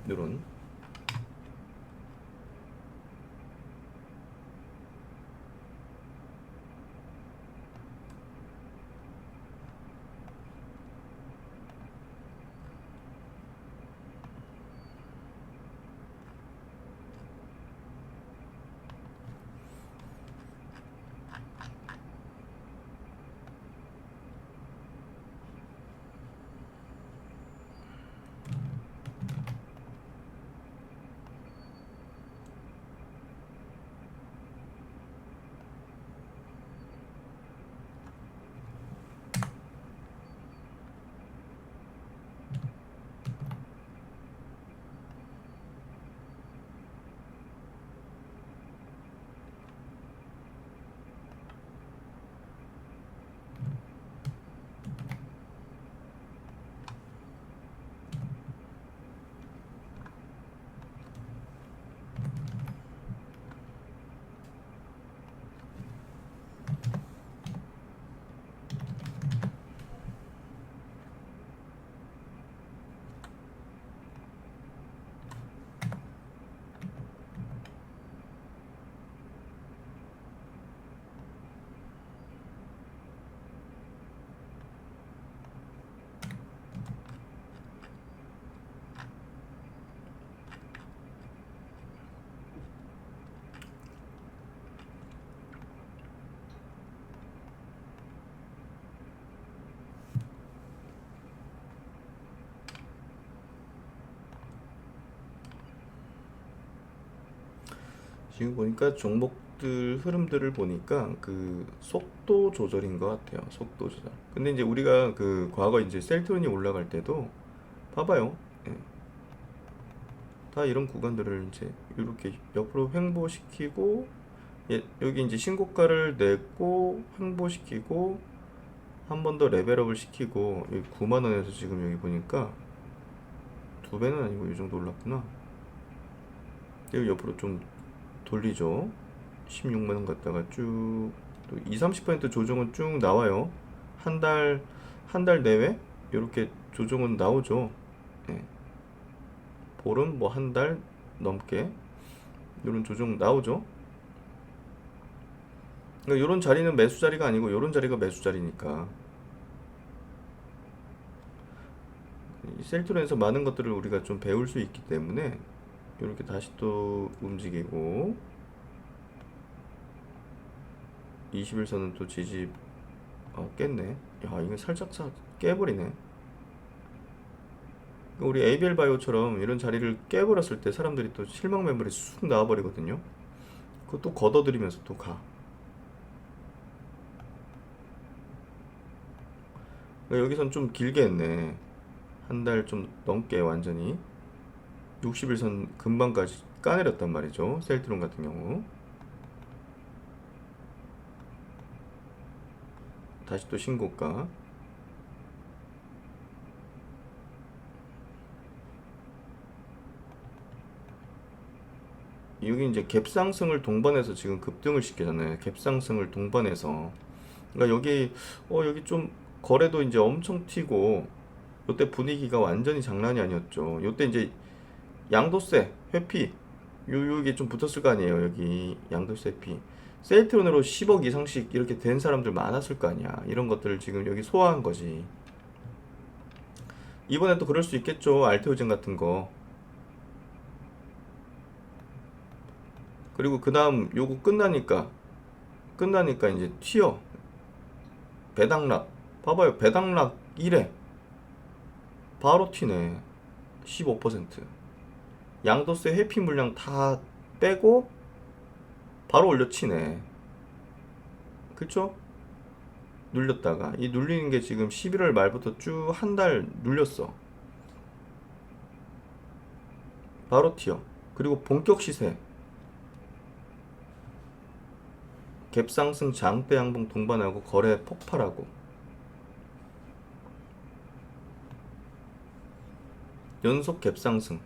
이런. 지금 보니까 종목들 흐름들을 보니까 그 속도 조절인 것 같아요. 속도 조절. 근데 이제 우리가 그 과거 이제 셀트론이 올라갈 때도 봐봐요. 예. 다 이런 구간들을 이제 이렇게 옆으로 횡보시키고, 예, 여기 이제 신고가를 내고 횡보시키고 한 번 더 레벨업을 시키고, 여기 9만 원에서 지금 여기 보니까 두 배는 아니고 이 정도 올랐구나. 여기 옆으로 좀 돌리죠. 16만 원 갔다가 쭉 또 2, 30% 조정은 쭉 나와요. 한 달 내외 이렇게 조정은 나오죠. 예. 보름 뭐 한 달 넘게 이런 조정 나오죠. 그러니까 이런 자리는 매수 자리가 아니고 이런 자리가 매수 자리니까, 이 셀트론에서 많은 것들을 우리가 좀 배울 수 있기 때문에 이렇게 다시 또 움직이고, 21선은 또 지지 깼네. 야, 이거 살짝 깨버리네. 우리 ABL 바이오처럼 이런 자리를 깨버렸을 때 사람들이 또 실망 매물이 쑥 나와버리거든요. 그것도 걷어들이면서 또 가. 그러니까 여기선 좀 길게 했네. 한 달 좀 넘게 완전히 61선 금방까지 까내렸단 말이죠. 셀트론 같은 경우. 다시 또 신고가. 여기 이제 갭상승을 동반해서 지금 급등을 시키잖아요. 갭상승을 동반해서. 그러니까 여기 좀 거래도 이제 엄청 튀고, 요때 분위기가 완전히 장난이 아니었죠. 요때 이제 양도세 회피 요게 좀 붙었을 거 아니에요. 여기 양도세 회피 셀트론으로 10억 이상씩 이렇게 된 사람들 많았을 거 아니야. 이런 것들을 지금 여기 소화한 거지. 이번에 또 그럴 수 있겠죠. 알테오젠 같은 거. 그리고 그 다음 요거 끝나니까 이제 튀어. 배당락 봐봐요. 배당락 1회 바로 튀네. 15%. 양도세 회피 물량 다 빼고 바로 올려치네. 그쵸? 눌렸다가 이 눌리는 게 지금 11월 말부터 쭉 한 달 눌렸어. 바로 튀어. 그리고 본격 시세 갭상승 장대 양봉 동반하고 거래 폭발하고 연속 갭상승.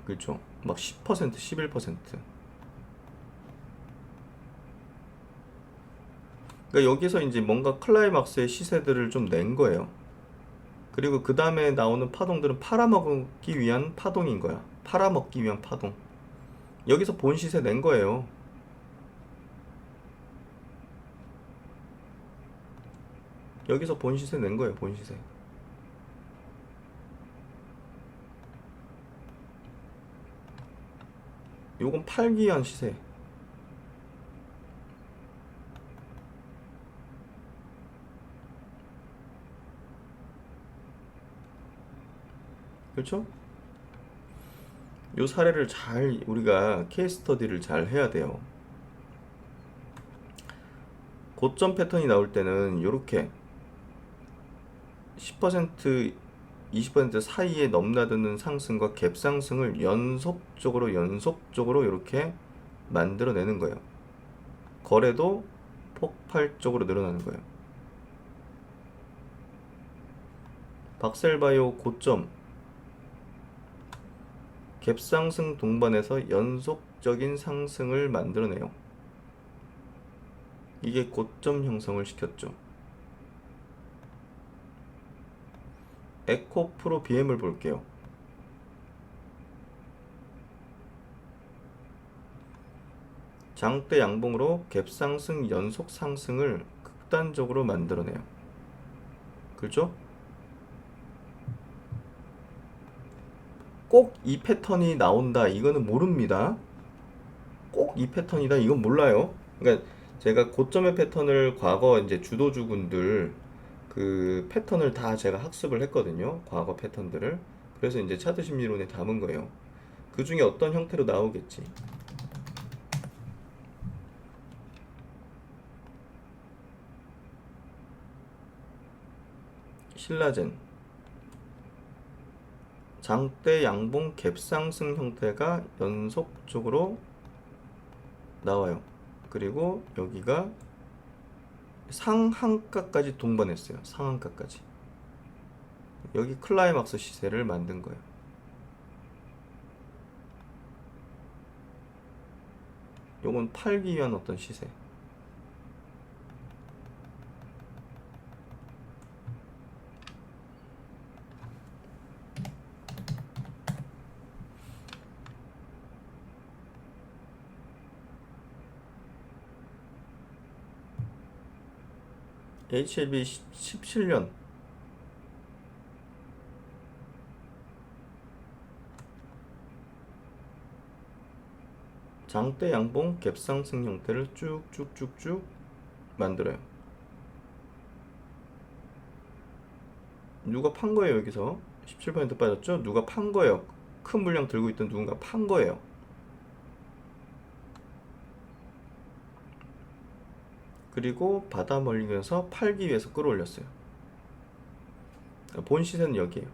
그렇죠? 막 10%, 11%. 그러니까 여기서 이제 뭔가 클라이막스의 시세들을 좀 낸 거예요. 그리고 그 다음에 나오는 파동들은 팔아먹기 위한 파동인 거야. 팔아먹기 위한 파동. 여기서 본 시세 낸 거예요. 여기서 본 시세 낸 거예요. 본 시세. 요건 팔기 위한 시세. 그렇죠? 요 사례를 잘 우리가 케이스 스터디를 잘 해야 돼요. 고점 패턴이 나올 때는 요렇게 10% 20% 사이에 넘나드는 상승과 갭 상승을 연속적으로 이렇게 만들어내는 거예요. 거래도 폭발적으로 늘어나는 거예요. 박셀바이오 고점 갭 상승 동반해서 연속적인 상승을 만들어내요. 이게 고점 형성을 시켰죠. 에코프로 BM을 볼게요. 장대 양봉으로 갭 상승 연속 상승을 극단적으로 만들어내요. 그렇죠? 꼭 이 패턴이 나온다 이거는 모릅니다. 꼭 이 패턴이다 이건 몰라요. 그러니까 제가 고점의 패턴을 과거 이제 주도주군들 그 패턴을 다 제가 학습을 했거든요. 과거 패턴들을. 그래서 이제 차트 심리론에 담은 거예요. 그 중에 어떤 형태로 나오겠지. 신라젠 장대 양봉 갭상승 형태가 연속적으로 나와요. 그리고 여기가 상한가까지 동반했어요. 상한가까지. 여기 클라이막스 시세를 만든 거예요. 요건 팔기 위한 어떤 시세. HLB 17년 장대 양봉 갭상승 형태를 쭉쭉쭉쭉 만들어요. 누가 판 거예요? 여기서 17% 빠졌죠? 누가 판 거예요? 큰 물량 들고 있던 누군가 판 거예요. 그리고 받아 멀리면서 팔기 위해서 끌어올렸어요. 본 시세는 여기에요.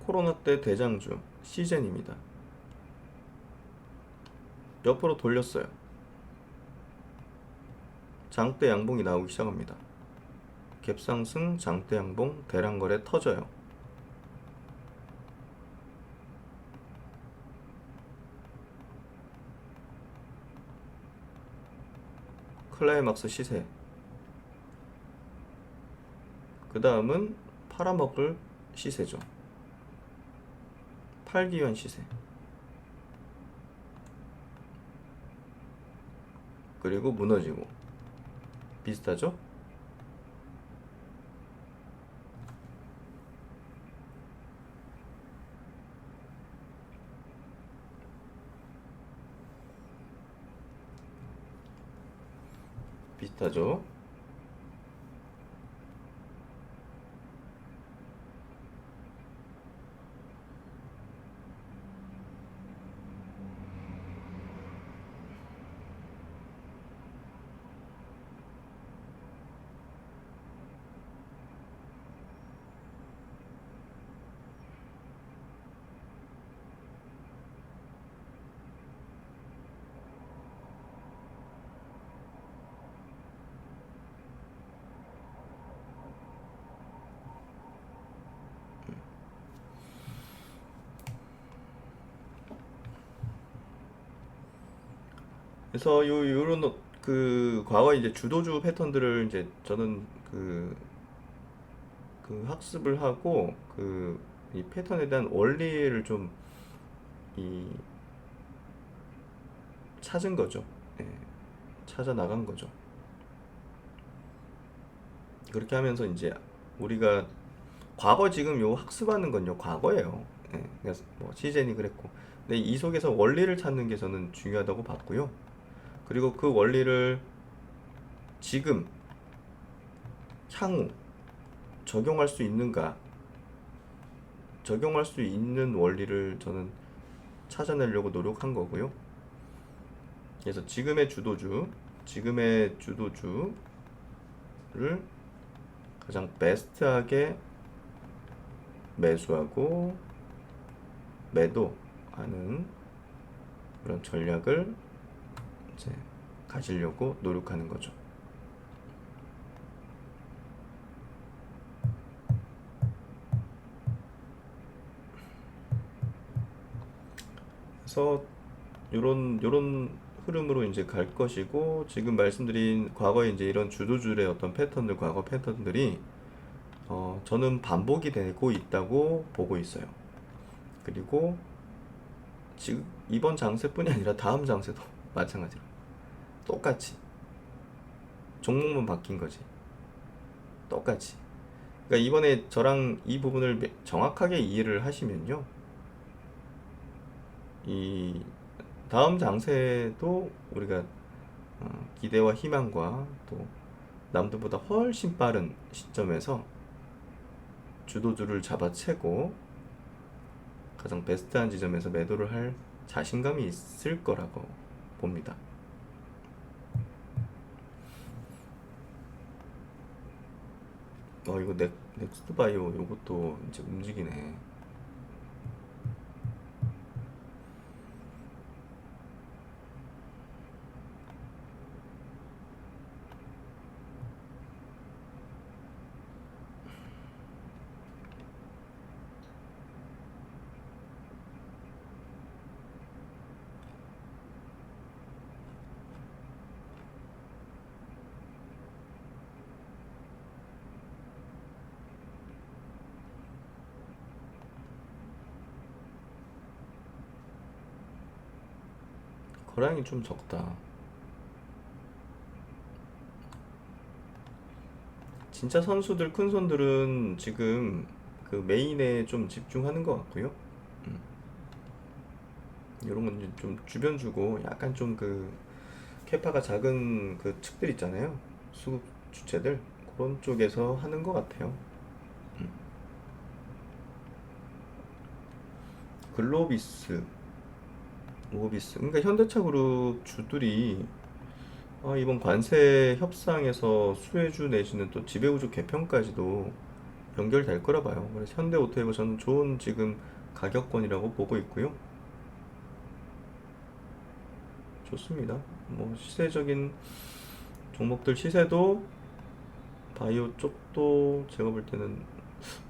코로나 때 대장주 시젠입니다. 옆으로 돌렸어요. 장대 양봉이 나오기 시작합니다. 갭상승, 장대 양봉, 대량거래 터져요. 클라이막스 시세. 그 다음은 팔아먹을 시세죠. 팔기 위한 시세. 그리고 무너지고. 비슷하죠? 비슷하죠? 그래서 요런 그 과거 이제 주도주 패턴들을 이제 저는 그 학습을 하고 이 패턴에 대한 원리를 좀 이 찾은 거죠. 예, 찾아 나간 거죠. 그렇게 하면서 이제 우리가 과거 지금 요 학습하는 건요 과거예요. 예, 그래서 뭐 시젠이 그랬고, 근데 이 속에서 원리를 찾는 게 저는 중요하다고 봤고요. 그리고 그 원리를 지금 향후 적용할 수 있는가, 적용할 수 있는 원리를 저는 찾아내려고 노력한 거고요. 그래서 지금의 주도주를 가장 베스트하게 매수하고 매도하는 그런 전략을 이제 가지려고 노력하는 거죠. 그래서 요런 흐름으로 이제 갈 것이고, 지금 말씀드린 과거에 이제 이런 주도주의 어떤 패턴들, 과거 패턴들이 저는 반복이 되고 있다고 보고 있어요. 그리고 지금 이번 장세뿐이 아니라 다음 장세도 마찬가지로 똑같이 종목만 바뀐 거지. 똑같이. 그러니까 이번에 저랑 이 부분을 정확하게 이해를 하시면요, 이 다음 장세도 우리가 기대와 희망과 또 남들보다 훨씬 빠른 시점에서 주도주를 잡아채고 가장 베스트한 지점에서 매도를 할 자신감이 있을 거라고 봅니다. 이거 넥스트 바이오 요것도 이제 움직이네. 거량이 좀 적다. 진짜 선수들, 큰 손들은 지금 그 메인에 좀 집중하는 것 같고요. 이런 건 이제 좀 주변 주고 약간 좀 그 캐파가 작은 그 측들 있잖아요. 수급 주체들 그런 쪽에서 하는 것 같아요. 글로비스, 모비스. 그러니까 현대차 그룹 주들이 이번 관세 협상에서 수혜주 내지는 또 지배구조 개편까지도 연결될 거라 봐요. 그래서 현대오토에버 저는 좋은 지금 가격권이라고 보고 있고요. 좋습니다. 뭐 시세적인 종목들 시세도 바이오 쪽도 제가 볼 때는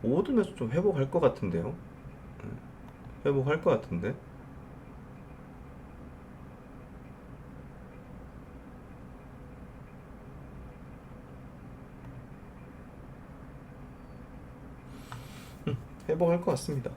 5드면서 좀 회복할 것 같은데요. 회복할 것 같은데. 회복할 것 같습니다.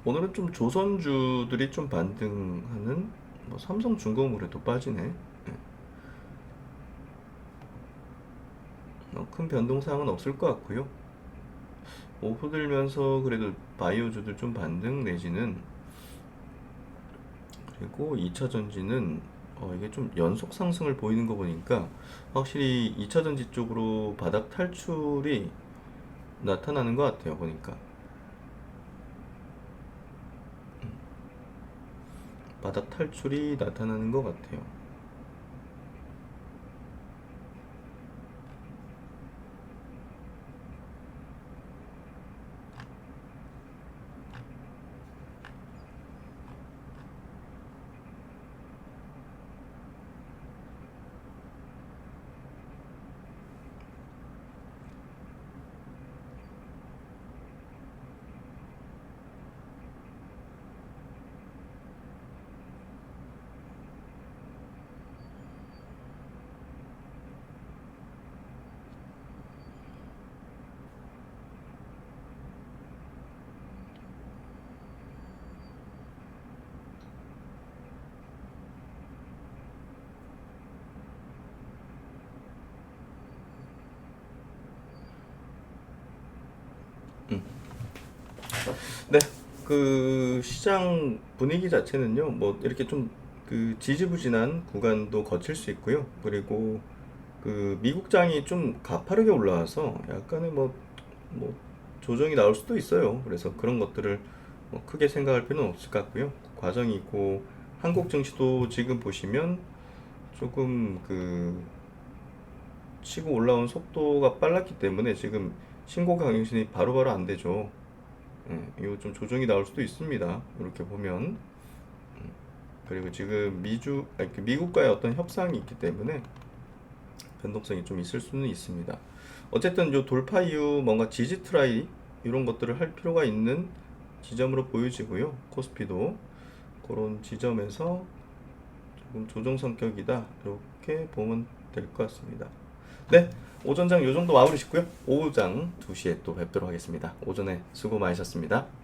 오늘은 좀 조선주들이 좀 반등하는, 뭐 삼성중공업에도 빠지네. 큰 변동사항은 없을 것 같고요. 오후 들면서 그래도 바이오주들 좀 반등 내지는, 그리고 2차전지는 이게 좀 연속 상승을 보이는 거 보니까 확실히 2차전지 쪽으로 바닥 탈출이 나타나는 것 같아요, 보니까. 바닥 탈출이 나타나는 것 같아요. 네, 그 시장 분위기 자체는요, 뭐 이렇게 좀 그 지지부진한 구간도 거칠 수 있고요. 그리고 그 미국장이 좀 가파르게 올라와서 약간의 뭐 조정이 나올 수도 있어요. 그래서 그런 것들을 뭐 크게 생각할 필요는 없을 것 같고요. 과정이고 한국 증시도 지금 보시면 조금 그 치고 올라온 속도가 빨랐기 때문에 지금 신고 강행신이 바로바로 안 되죠. 이거 좀 조정이 나올 수도 있습니다. 이렇게 보면. 그리고 지금 그 미국과의 어떤 협상이 있기 때문에 변동성이 좀 있을 수는 있습니다. 어쨌든 요 돌파 이후 뭔가 지지 트라이 이런 것들을 할 필요가 있는 지점으로 보여지고요. 코스피도 그런 지점에서 조금 조정 성격이다. 이렇게 보면 될 것 같습니다. 네, 오전장 요 정도 마무리 짓고요. 오후장 2시에 또 뵙도록 하겠습니다. 오전에 수고 많으셨습니다.